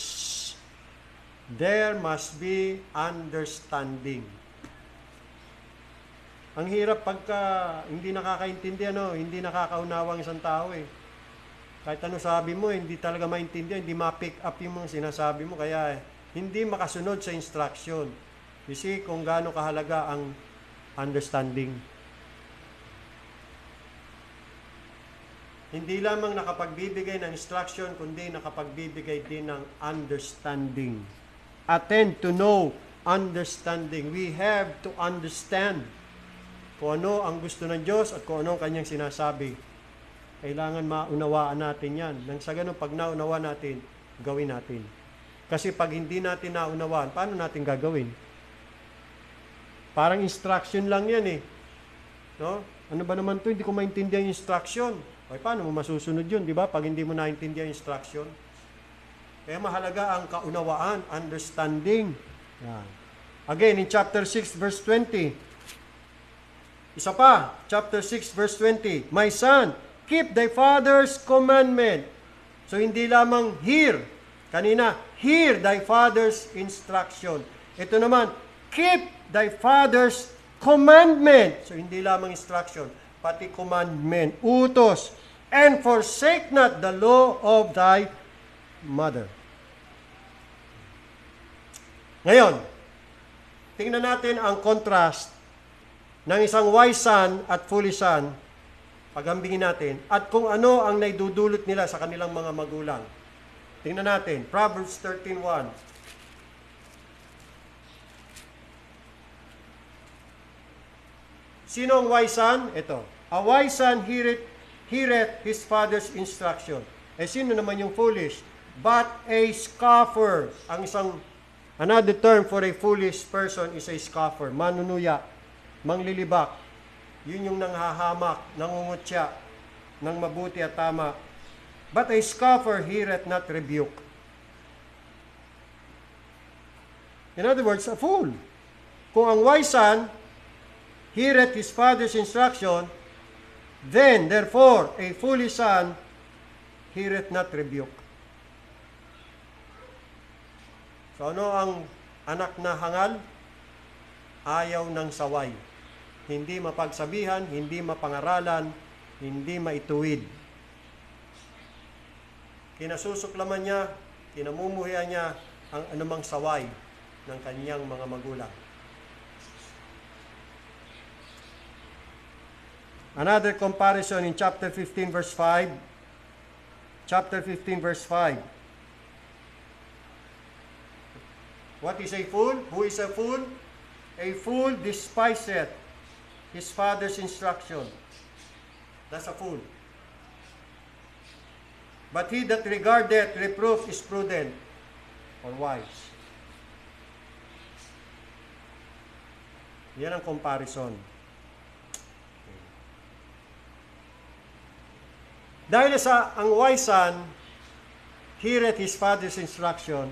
There must be understanding. Ang hirap pagka hindi nakakaintindi, hindi nakakaunawa ang isang tao eh. Kahit ano sabi mo, hindi talaga maintindihan, hindi ma-pick up yung mga sinasabi mo, kaya hindi makasunod sa instruction. You see kung gaano kahalaga ang understanding. Hindi lamang nakapagbibigay ng instruction, kundi nakapagbibigay din ng understanding. Attend to know, understanding. We have to understand kung ano ang gusto ng Diyos at kung ano ang kanyang sinasabi. Kailangan maunawaan natin yan. Nang sa ganun, pag naunawa natin, gawin natin. Kasi pag hindi natin naunawaan, paano natin gagawin? Parang instruction lang yan eh. No? Ano ba naman to? Hindi ko maintindihan yung instruction. Okay, paano mo masusunod yun, di ba? Pag hindi mo naintindihan yung instruction. Kaya mahalaga ang kaunawaan, understanding. Yan. Again, in chapter 6, verse 20, Isa pa, chapter 6, verse 20. My son, keep thy father's commandment. So hindi lamang hear. Kanina, hear thy father's instruction. Ito naman, keep thy father's commandment. So hindi lamang instruction, pati commandment, utos. And forsake not the law of thy mother. Ngayon, tingnan natin ang contrast ng isang wise son at foolish son, paghambingin natin, at kung ano ang naidudulot nila sa kanilang mga magulang. Tingnan natin, Proverbs 13:1. Sino ang wise son? Ito. A wise son heareth his father's instruction. Sino naman yung foolish? But a scoffer. Another term for a foolish person is a scoffer. Manunuya, manglilibak. Yun yung nanghahamak, nangungutya, ng mabuti at tama. But a scoffer heareth not rebuke. In other words, a fool. Kung ang wise son heareth his father's instruction, then, therefore, a foolish son heareth not rebuke. So ano ang anak na hangal? Ayaw ng saway. Hindi mapagsabihan, hindi mapangaralan, hindi maituwid. Kinasusuklaman niya, kinamumuhian niya ang anumang saway ng kanyang mga magulang. Another comparison in chapter 15 verse 5. Chapter 15 verse 5. What is a fool? Who is a fool? A fool despiseth his father's instruction. That's a fool. But he that regardeth reproof is prudent or wise. Yan ang comparison. Dahil sa ang wise son heareth his father's instruction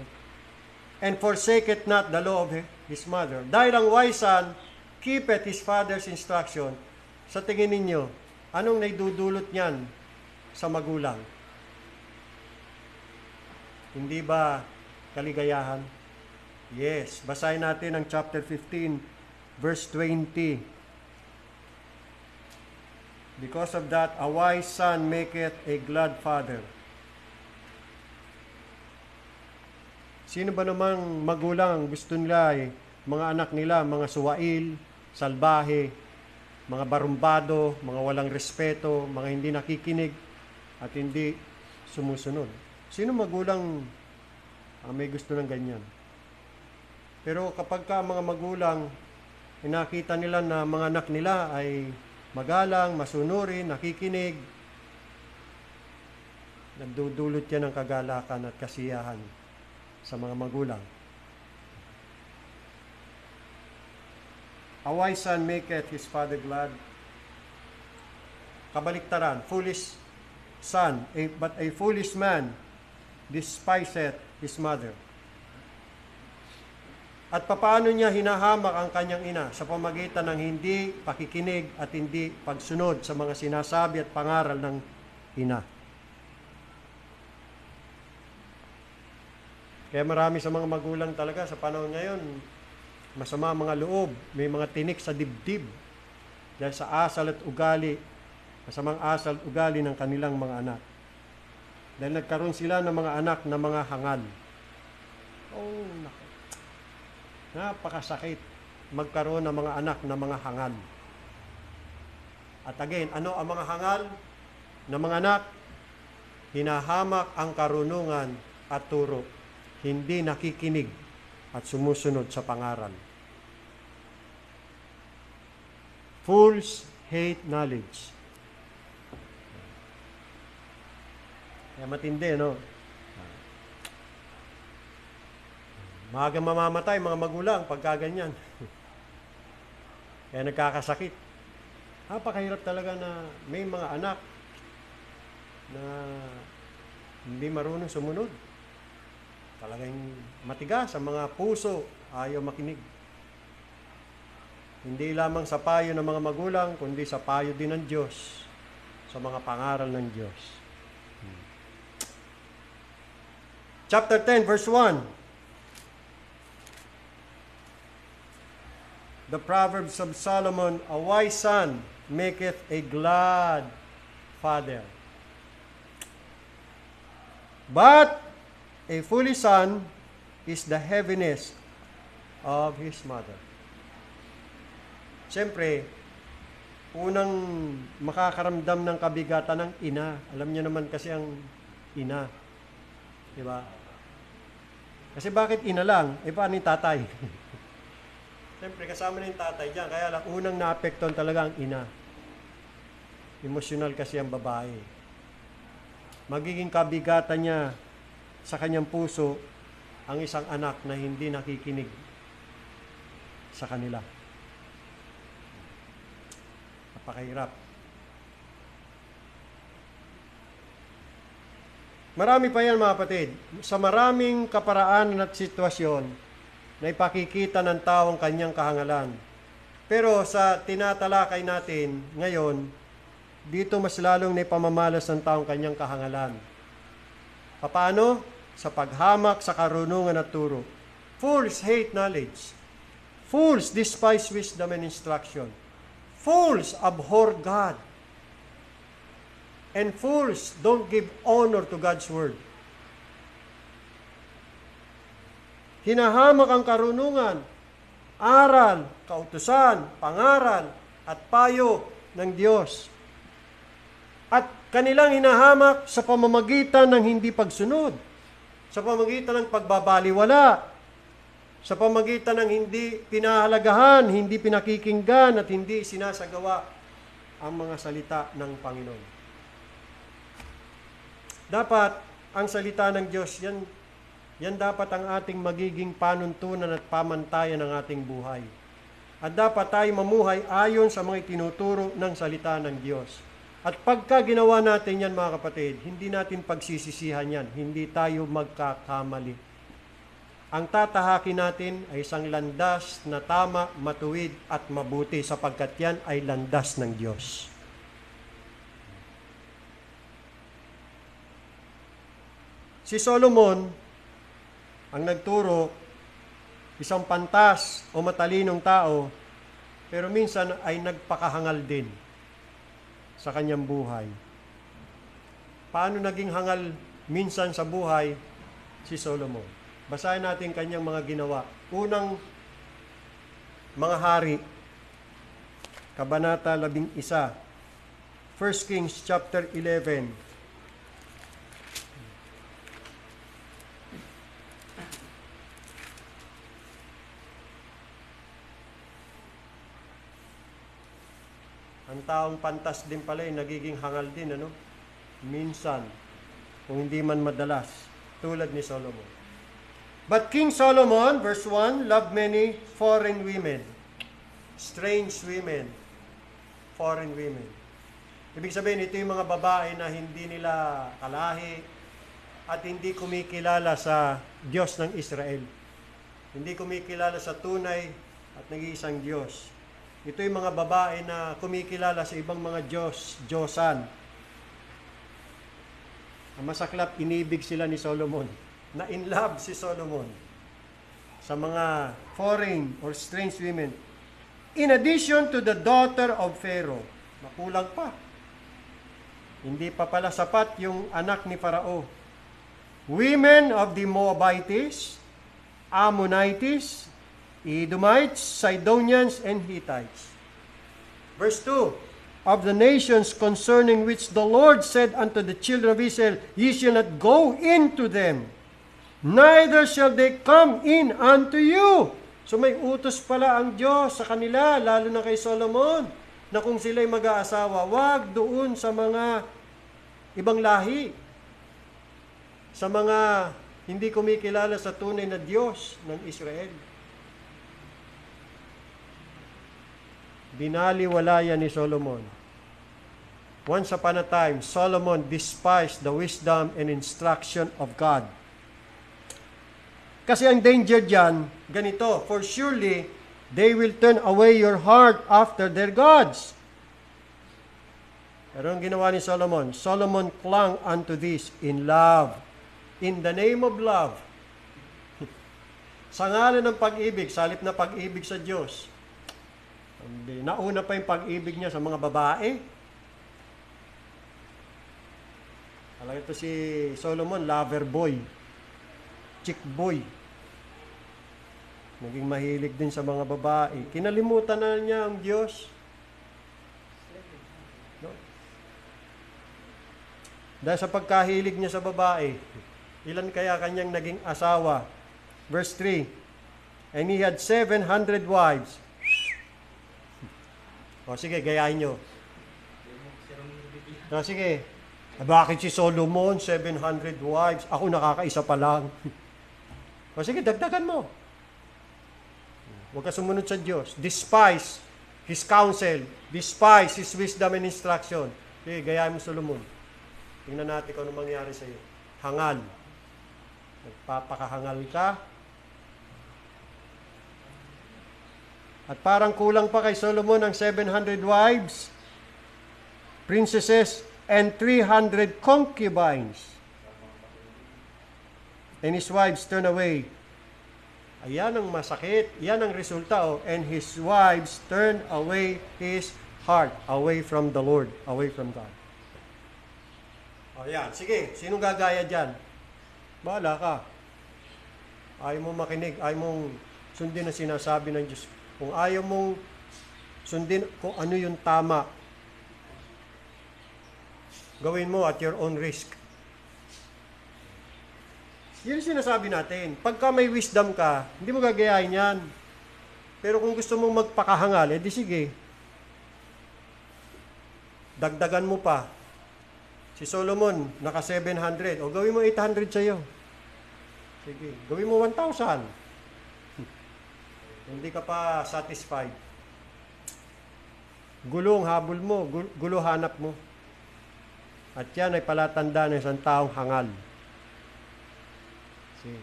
and forsaketh not the law of his mother. Dahil ang wise son keepeth his father's instruction, sa tingin ninyo, anong naidudulot niyan sa magulang? Hindi ba kaligayahan? Yes. Basahin natin ang chapter 15, verse 20. Because of that, a wise son maketh a glad father. Sino ba namang magulang ang gusto nila mga anak nila, mga suwail, salbahe, mga barumbado, mga walang respeto, mga hindi nakikinig at hindi sumusunod? Sino magulang ang may gusto ng ganyan? Pero kapag ka mga magulang, nakita nila na mga anak nila ay magalang, masunurin, nakikinig, nagdudulot yan ng kagalakan at kasiyahan sa mga magulang. A wise son maketh his father glad. Kabaliktaran, foolish son, but a foolish man despiseth his mother. At papaano niya hinahamak ang kanyang ina sa pamagitan ng hindi pakikinig at hindi pagsunod sa mga sinasabi at pangaral ng ina. Kaya marami sa mga magulang talaga sa panahon ngayon, masama mga loob, may mga tinik sa dibdib dahil sa asal at ugali, masamang asal at ugali ng kanilang mga anak. Dahil nagkaroon sila ng mga anak na mga hangal. Oh, naku. Napakasakit magkaroon ng mga anak na mga hangal. At again, ano ang mga hangal na mga anak? Hinahamak ang karunungan at turo. Hindi nakikinig at sumusunod sa pangaral. Fools hate knowledge. Kaya matindi, no? Maaga mamamatay mga magulang pagka ganyan. Kaya nagkakasakit. Napakahirap talaga na may mga anak na hindi marunong sumunod. Talagang matigas ang mga puso, ayaw makinig. Hindi lamang sa payo ng mga magulang, kundi sa payo din ng Diyos, sa mga pangaral ng Diyos. Chapter 10, verse 1. The Proverbs of Solomon, a wise son maketh a glad father. But a foolish son is the heaviness of his mother. Siyempre, unang makakaramdam ng kabigatan ng ina. Alam niyo naman kasi ang ina. Di ba? Kasi bakit ina lang? Paano yung tatay? Siyempre, kasama na yung tatay dyan. Kaya lang, unang naapektuhan talaga ang ina. Emosyonal kasi ang babae. Magiging kabigatan niya sa kanyang puso ang isang anak na hindi nakikinig sa kanila. Napakahirap. Marami pa yan mga kapatid. Sa maraming kaparaanan at sitwasyon na ipakikita ng tao ang kanyang kahangalan. Pero sa tinatalakay natin ngayon, dito mas lalong naipamamalas ng taong kanyang kahangalan. Paano? Sa paghamak sa karunungan at turo. Fools hate knowledge. Fools despise wisdom and instruction. Fools abhor God. And fools don't give honor to God's word. Hinahamak ang karunungan, aral, kautusan, pangaral, at payo ng Diyos. At kanilang hinahamak sa pamamagitan ng hindi pagsunod, sa pamamagitan ng pagbabaliwala, sa pamamagitan ng hindi pinahalagahan, hindi pinakikinggan, at hindi sinasagawa ang mga salita ng Panginoon. Dapat ang salita ng Diyos, yan dapat ang ating magiging panuntunan at pamantayan ng ating buhay. At dapat tayo mamuhay ayon sa mga itinuturo ng salita ng Diyos. At pagka ginawa natin yan mga kapatid, hindi natin pagsisisihan yan, hindi tayo magkakamali. Ang tatahakin natin ay isang landas na tama, matuwid at mabuti sapagkat yan ay landas ng Diyos. Si Solomon, ang nagturo, isang pantas o matalinong tao, pero minsan ay nagpakahangal din sa kanyang buhay. Paano naging hangal minsan sa buhay si Solomon? Basahin natin kanyang mga ginawa. Unang mga hari, Kabanata 11, 1 Kings chapter 11. Ang taong pantas din pala nagiging hangal din, ano? Minsan, kung hindi man madalas, tulad ni Solomon. But King Solomon, verse 1, loved many foreign women, strange women, foreign women. Ibig sabihin, ito yung mga babae na hindi nila kalahi at hindi kumikilala sa Diyos ng Israel. Hindi kumikilala sa tunay at nag-iisang Diyos. Ito yung mga babae na kumikilala sa ibang mga Diyosan. Ang masaklap, inibig sila ni Solomon. Na in love si Solomon sa mga foreign or strange women. In addition to the daughter of Pharaoh. Makulang pa. Hindi pa pala sapat yung anak ni Parao. Women of the Moabites, Ammonites, Edomites, Sidonians, and Hittites. Verse 2, of the nations concerning which the Lord said unto the children of Israel, ye shall not go into them, neither shall they come in unto you. So may utos pala ang Diyos sa kanila, lalo na kay Solomon, na kung sila'y mag-aasawa, wag doon sa mga ibang lahi, sa mga hindi kumikilala sa tunay na Diyos ng Israel. Binaliwala yan ni Solomon. Once upon a time, Solomon despised the wisdom and instruction of God. Kasi ang danger dyan, ganito, for surely they will turn away your heart after their gods. Pero ang ginawa ni Solomon, Solomon clung unto this in love. In the name of love. Sa ngalan ng pag-ibig, salip na pag-ibig sa Diyos. Nauna pa yung pag-ibig niya sa mga babae. Alam ito si Solomon, lover boy. Chick boy. Naging mahilig din sa mga babae. Kinalimutan na niya ang Diyos. No? Dahil sa pagkahilig niya sa babae, ilan kaya kanyang naging asawa? Verse 3, and he had 700 wives. O sige, gayahin nyo. O sige, bakit si Solomon 700 wives? Ako nakakaisa pa lang. O sige, dagdagan mo. Huwag ka sumunod sa Diyos. Despise His counsel. Despise His wisdom and instruction. Sige, gayahin mo Solomon. Tingnan natin kung ano mangyari sa iyo. Hangal. Nagpapakahangal ka. At parang kulang pa kay Solomon ang 700 wives, princesses, and 300 concubines. And his wives turned away. Ayan ang masakit. Yan ang resulta. Oh. And his wives turned away his heart away from the Lord, away from God. Ayan. Sige, sinong gagaya dyan? Bahala ka. Ayaw mong makinig, ayaw mong sundin ang sinasabi ng Diyos. Kung ayaw mong sundin kung ano yung tama, gawin mo at your own risk. Yun yung sinasabi natin. Pagka may wisdom ka, hindi mo gagayahin yan. Pero kung gusto mong magpakahangal, edi sige. Dagdagan mo pa. Si Solomon, naka 700. O gawin mo 800 sa'yo. Sige. Gawin mo 1,000. Hindi ka pa satisfied. Gulong habol mo, gulo hanap mo. At yan ay palatanda ng isang taong hangal. See,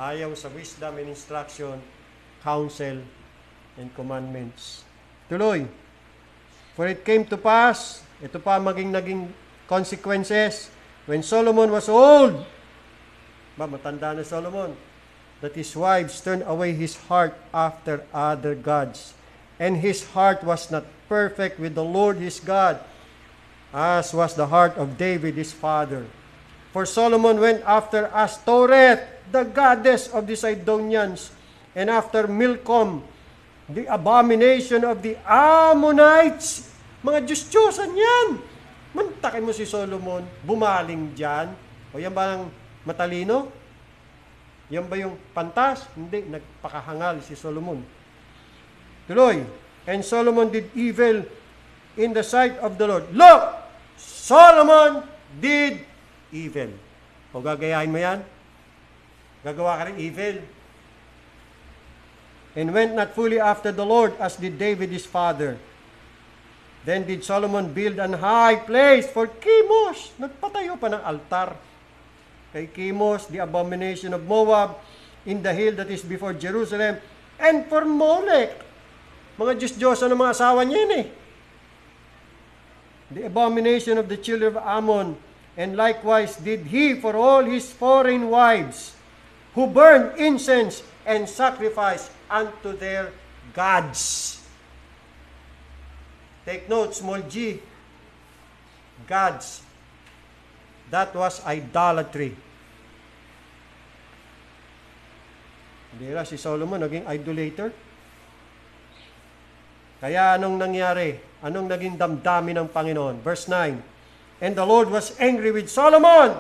ayaw sa wisdom and instruction, counsel, and commandments. Tuloy. For it came to pass, ito pa naging consequences, when Solomon was old, matanda na Solomon, that his wives turned away his heart after other gods. And his heart was not perfect with the Lord his God, as was the heart of David his father. For Solomon went after Ashtoreth, the goddess of the Sidonians, and after Milcom, the abomination of the Ammonites. Mga Diyos-Diyosan yan. Mantakin mo si Solomon, bumaling dyan. O yan ba ang matalino? Yan ba yung pantas? Hindi, nagpakahangal si Solomon. Tuloy. And Solomon did evil in the sight of the Lord. Look! Solomon did evil. O gagayahin mo yan? Gagawa ka rin evil. And went not fully after the Lord as did David his father. Then did Solomon build an high place for Chemosh. Nagpatayo pa ng altar kay Chemosh, the abomination of Moab, in the hill that is before Jerusalem, and for Molech. Mga Diyos-Diyosan ng mga asawa niya yun eh. The abomination of the children of Ammon, and likewise did he for all his foreign wives, who burned incense and sacrifice unto their gods. Take note, small g, gods. That was idolatry. Hindi na si Solomon naging idolater. Kaya anong nangyari? Anong naging damdamin ng Panginoon? Verse 9. And the Lord was angry with Solomon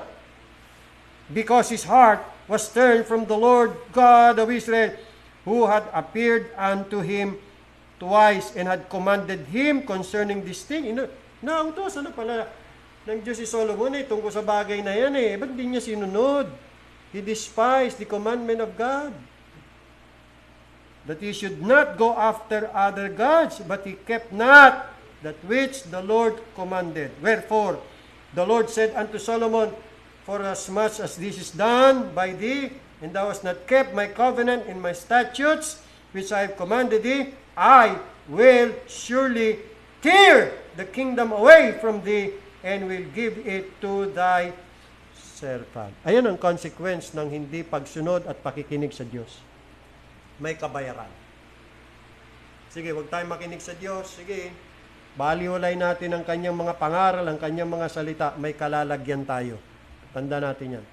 because his heart was turned from the Lord God of Israel, who had appeared unto him twice and had commanded him concerning this thing. Nautos, ano pala? Ng Diyos si Solomon tungkol sa bagay na yan ba't di niya sinunod? He despised the commandment of God, that he should not go after other gods, but he kept not that which the Lord commanded. Wherefore, the Lord said unto Solomon, for as much as this is done by thee, and thou hast not kept my covenant and my statutes, which I have commanded thee, I will surely tear the kingdom away from thee, and will give it to thy servant. Ayan ang consequence ng hindi pagsunod at pakikinig sa Diyos. May kabayaran. Sige, huwag tayong makinig sa Diyos. Sige, baliwalay natin ang kanyang mga pangaral, ang kanyang mga salita. May kalalagyan tayo. Tanda natin yan.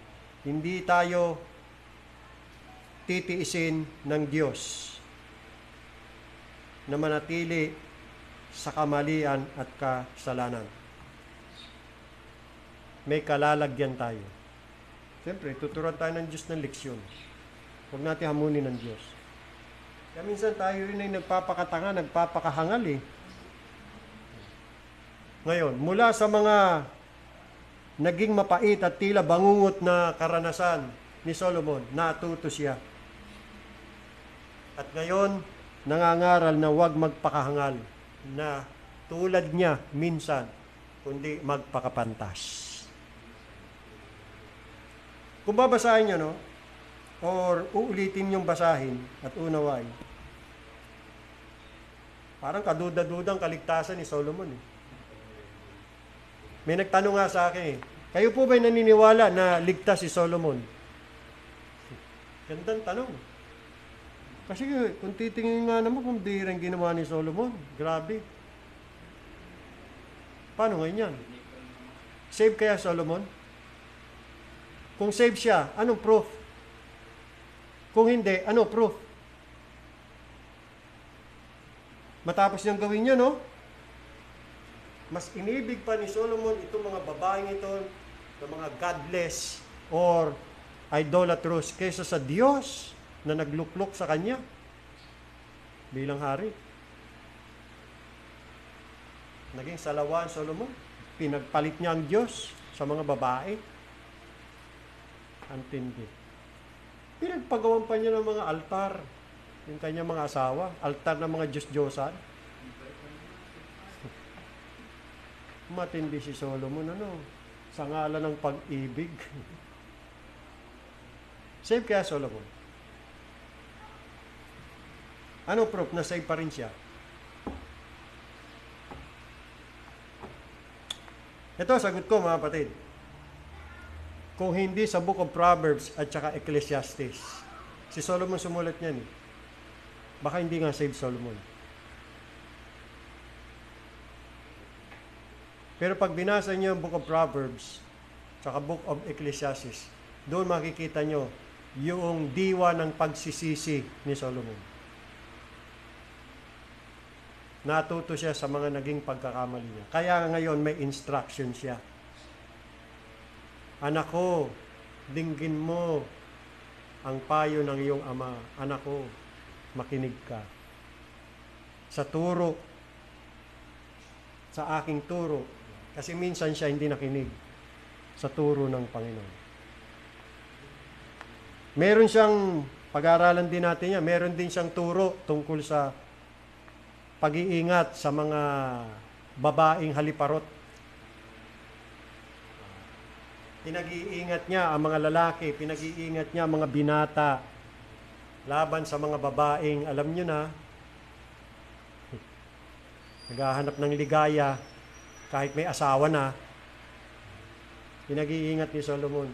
Hindi tayo titiisin ng Diyos na manatili sa kamalian at kasalanan. May kalalagyan tayo. Siyempre, tuturuan tayo ng Diyos ng leksyon. Huwag natin hamunin ng Diyos. Kaya minsan tayo rin ay nagpapakatanga, nagpapakahangal eh. Ngayon, mula sa mga naging mapait at tila bangungot na karanasan ni Solomon, natuto siya. At ngayon, nangangaral na huwag magpakahangal, na tulad niya minsan, kundi magpakapantas. Kung babasahin nyo, no? Or uulitin yung basahin at unaway, parang kaduda-dudang kaligtasan ni Solomon eh. May nagtanong nga sa akin eh, kayo po ba'y naniniwala na ligtas si Solomon? Gandang tanong. Kasi kung titingin nga naman kung birang ginawa ni Solomon, grabe. Paano ngayon yan? Save kaya Solomon? Kung save siya, anong proof? Kung hindi, ano proof? Matapos niyang gawin niya, no? Mas inibig pa ni Solomon itong mga babaeng ito na mga godless or idolatrous kaysa sa Diyos na nagluklok sa kanya bilang hari. Naging salawan Solomon. Pinagpalit niya ang Diyos sa mga babae. Antindi. Pinagpagawan pa niya ng mga altar. Yung kanyang mga asawa. Altar ng mga Diyos-Diyosan. Matindi si Solomon, sa ngalan ng pag-ibig. Save kaya Solomon? Ano proof na save pa rin siya? Ito, sagot ko mga kapatid. Kung hindi sa Book of Proverbs at saka Ecclesiastes, si Solomon sumulat niyan. Baka hindi nga save Solomon. Pero pag binasa niyo yung Book of Proverbs, saka Book of Ecclesiastes, doon makikita niyo yung diwa ng pagsisisi ni Solomon. Natuto siya sa mga naging pagkakamali niya. Kaya ngayon may instruction siya. Anak ko, dinggin mo ang payo ng iyong ama. Anak ko, makinig ka. Sa turo, sa aking turo, kasi minsan siya hindi nakinig sa turo ng Panginoon. Meron siyang, pag-aaralan din natin yan, meron din siyang turo tungkol sa pag-iingat sa mga babaeng haliparot. Pinag-iingat niya ang mga lalaki, pinag-iingat niya ang mga binata laban sa mga babaeng, alam niyo na, naghahanap ng ligaya kahit may asawa na. Pinag-iingat ni Solomon.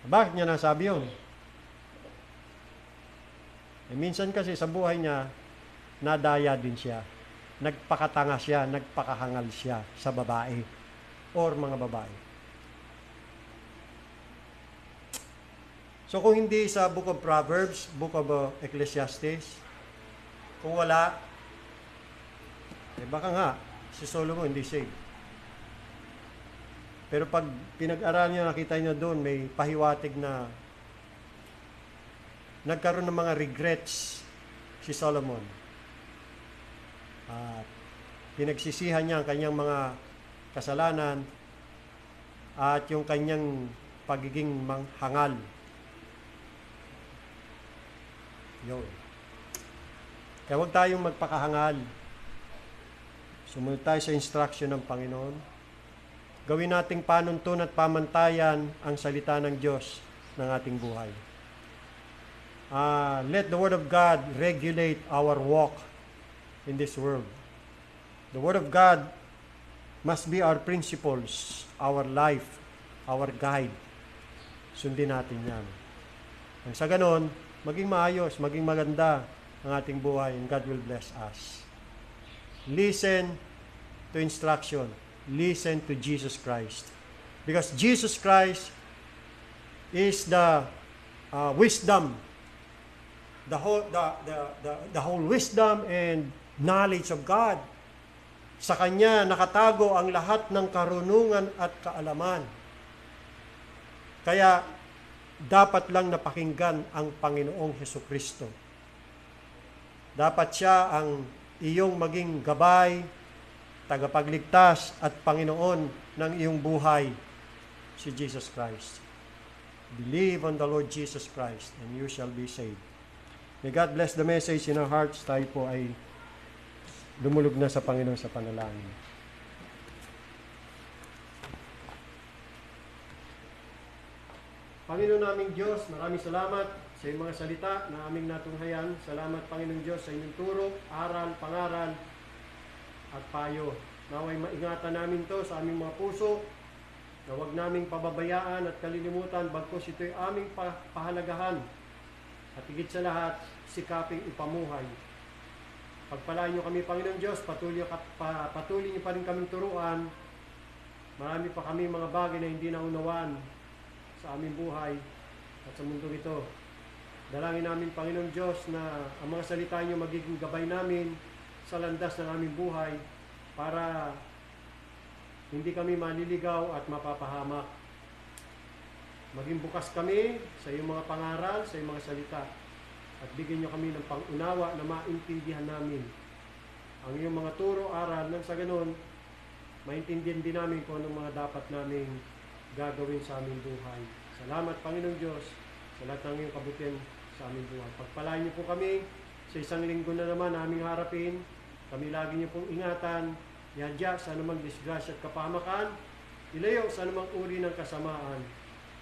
Bakit niya nasabi yun? Minsan kasi sa buhay niya, nadaya din siya. Nagpakatanga siya, nagpakahangal siya sa babae or mga babae. So kung hindi sa Book of Proverbs, Book of Ecclesiastes, kung wala, baka nga, si Solomon hindi saved. Pero pag pinag-aralan niyo, nakita niyo doon, may pahiwatig na nagkaroon ng mga regrets si Solomon. At pinagsisihan niya ang kanyang mga kasalanan at yung kanyang pagiging hangal. Yun. Kaya huwag tayong magpakahangal. Sumunod tayo sa instruction ng Panginoon. Gawin nating panuntun at pamantayan ang salita ng Diyos ng ating buhay. let the Word of God regulate our walk in this world. The Word of God must be our principles, our life, our guide. Sundin natin yan. Ang sa ganon, maging maayos, maging maganda ang ating buhay, and God will bless us. Listen to instruction. Listen to Jesus Christ. Because Jesus Christ is the wisdom, the whole wisdom and knowledge of God. Sa Kanya nakatago ang lahat ng karunungan at kaalaman. Kaya dapat lang napakinggan ang Panginoong Hesukristo. Dapat siya ang iyong maging gabay, tagapagligtas at Panginoon ng iyong buhay, si Jesus Christ. Believe on the Lord Jesus Christ and you shall be saved. May God bless the message in our hearts. Tayo po ay lumulog na sa Panginoon sa panalangin. Panginoon naming Diyos, maraming salamat sa iyong mga salita na aming natunghayan. Salamat, Panginoon Diyos, sa inyong turo, aral, pangaral, at payo. Naway maingatan namin to sa aming mga puso, na huwag naming pababayaan at kalilimutan, bagkus ito'y aming pahalagahan. At higit sa lahat, sikaping ipamuhay. Pagpalain niyo kami, Panginoon Diyos, patuloy niyo pa rin kaming turuan. Marami pa kami mga bagay na hindi naunawaan sa aming buhay at sa mundo ito. Dalangin namin, Panginoon Diyos, na ang mga salita niyo magiging gabay namin sa landas ng aming buhay para hindi kami maliligaw at mapapahamak. Maging bukas kami sa iyong mga pangaral, sa iyong mga salita. At bigyan niyo kami ng pangunawa na maintindihan namin ang iyong mga turo, aral, nang sa ganon, maintindihan din namin kung anong mga dapat naming gagawin sa aming buhay. Salamat, Panginoong Diyos, sa lahat ng iyong kabutihan sa aming buhay. Pagpalain niyo po kami sa isang linggo na naman na aming harapin. Kami lagi niyo pong ingatan, ihadya sa anumang disgrasya at kapahamakan, ilayo sa anumang uri ng kasamaan,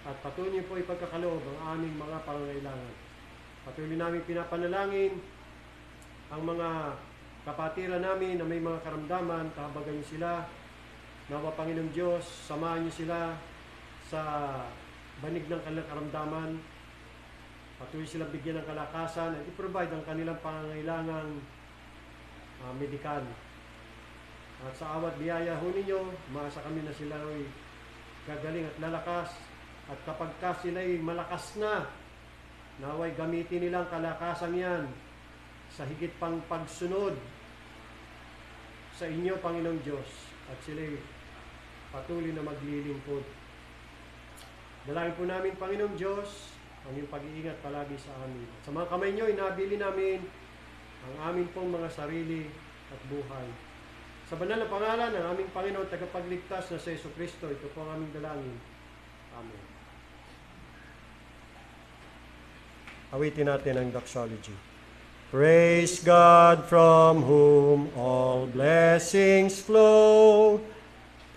at patuloy niyo po ipagkakaloob ang aming mga pangangailangan. Patuloy namin pinapanalangin ang mga kapatiran namin na may mga karamdaman, kahabagayin sila. Nawa, Panginoong Diyos, samahan niyo sila sa banig ng kanilang karamdaman. Patuloy silang bigyan ng kalakasan at i-provide ang kanilang pangangailangang medikal. At sa awat biyaya ho ninyo, maasa kami na sila ay gagaling at lalakas. At kapag ka sila ay malakas na, naway gamitin nilang kalakasan yan sa higit pang pagsunod sa inyo, Panginoong Diyos. At sila'y patuloy na maglilingkod. Dalangin po namin, Panginoong Diyos, ang iyong pag-iingat palagi sa amin. At sa mga kamay niyo, inabili namin ang amin pong mga sarili at buhay. Sa banal na pangalan ng aming Panginoon, tagapagligtas na sa Jesucristo, ito po ang aming dalangin. Amen. Awitin natin ang doxology. Praise God from whom all blessings flow.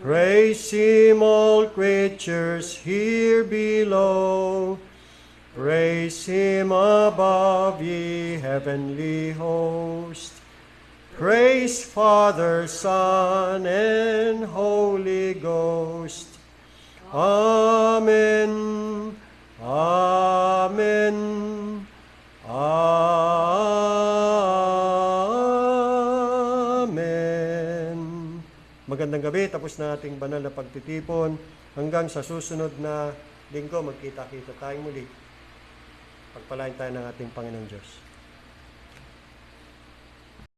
Praise Him, all creatures here below. Praise Him above, ye heavenly host. Praise Father, Son, and Holy Ghost. Amen. Amen. Amen. Magandang gabi. Tapos na ating banal na pagtitipon. Hanggang sa susunod na linggo, magkita-kita tayong muli. Pagpalain tayo ng ating Panginoong Diyos.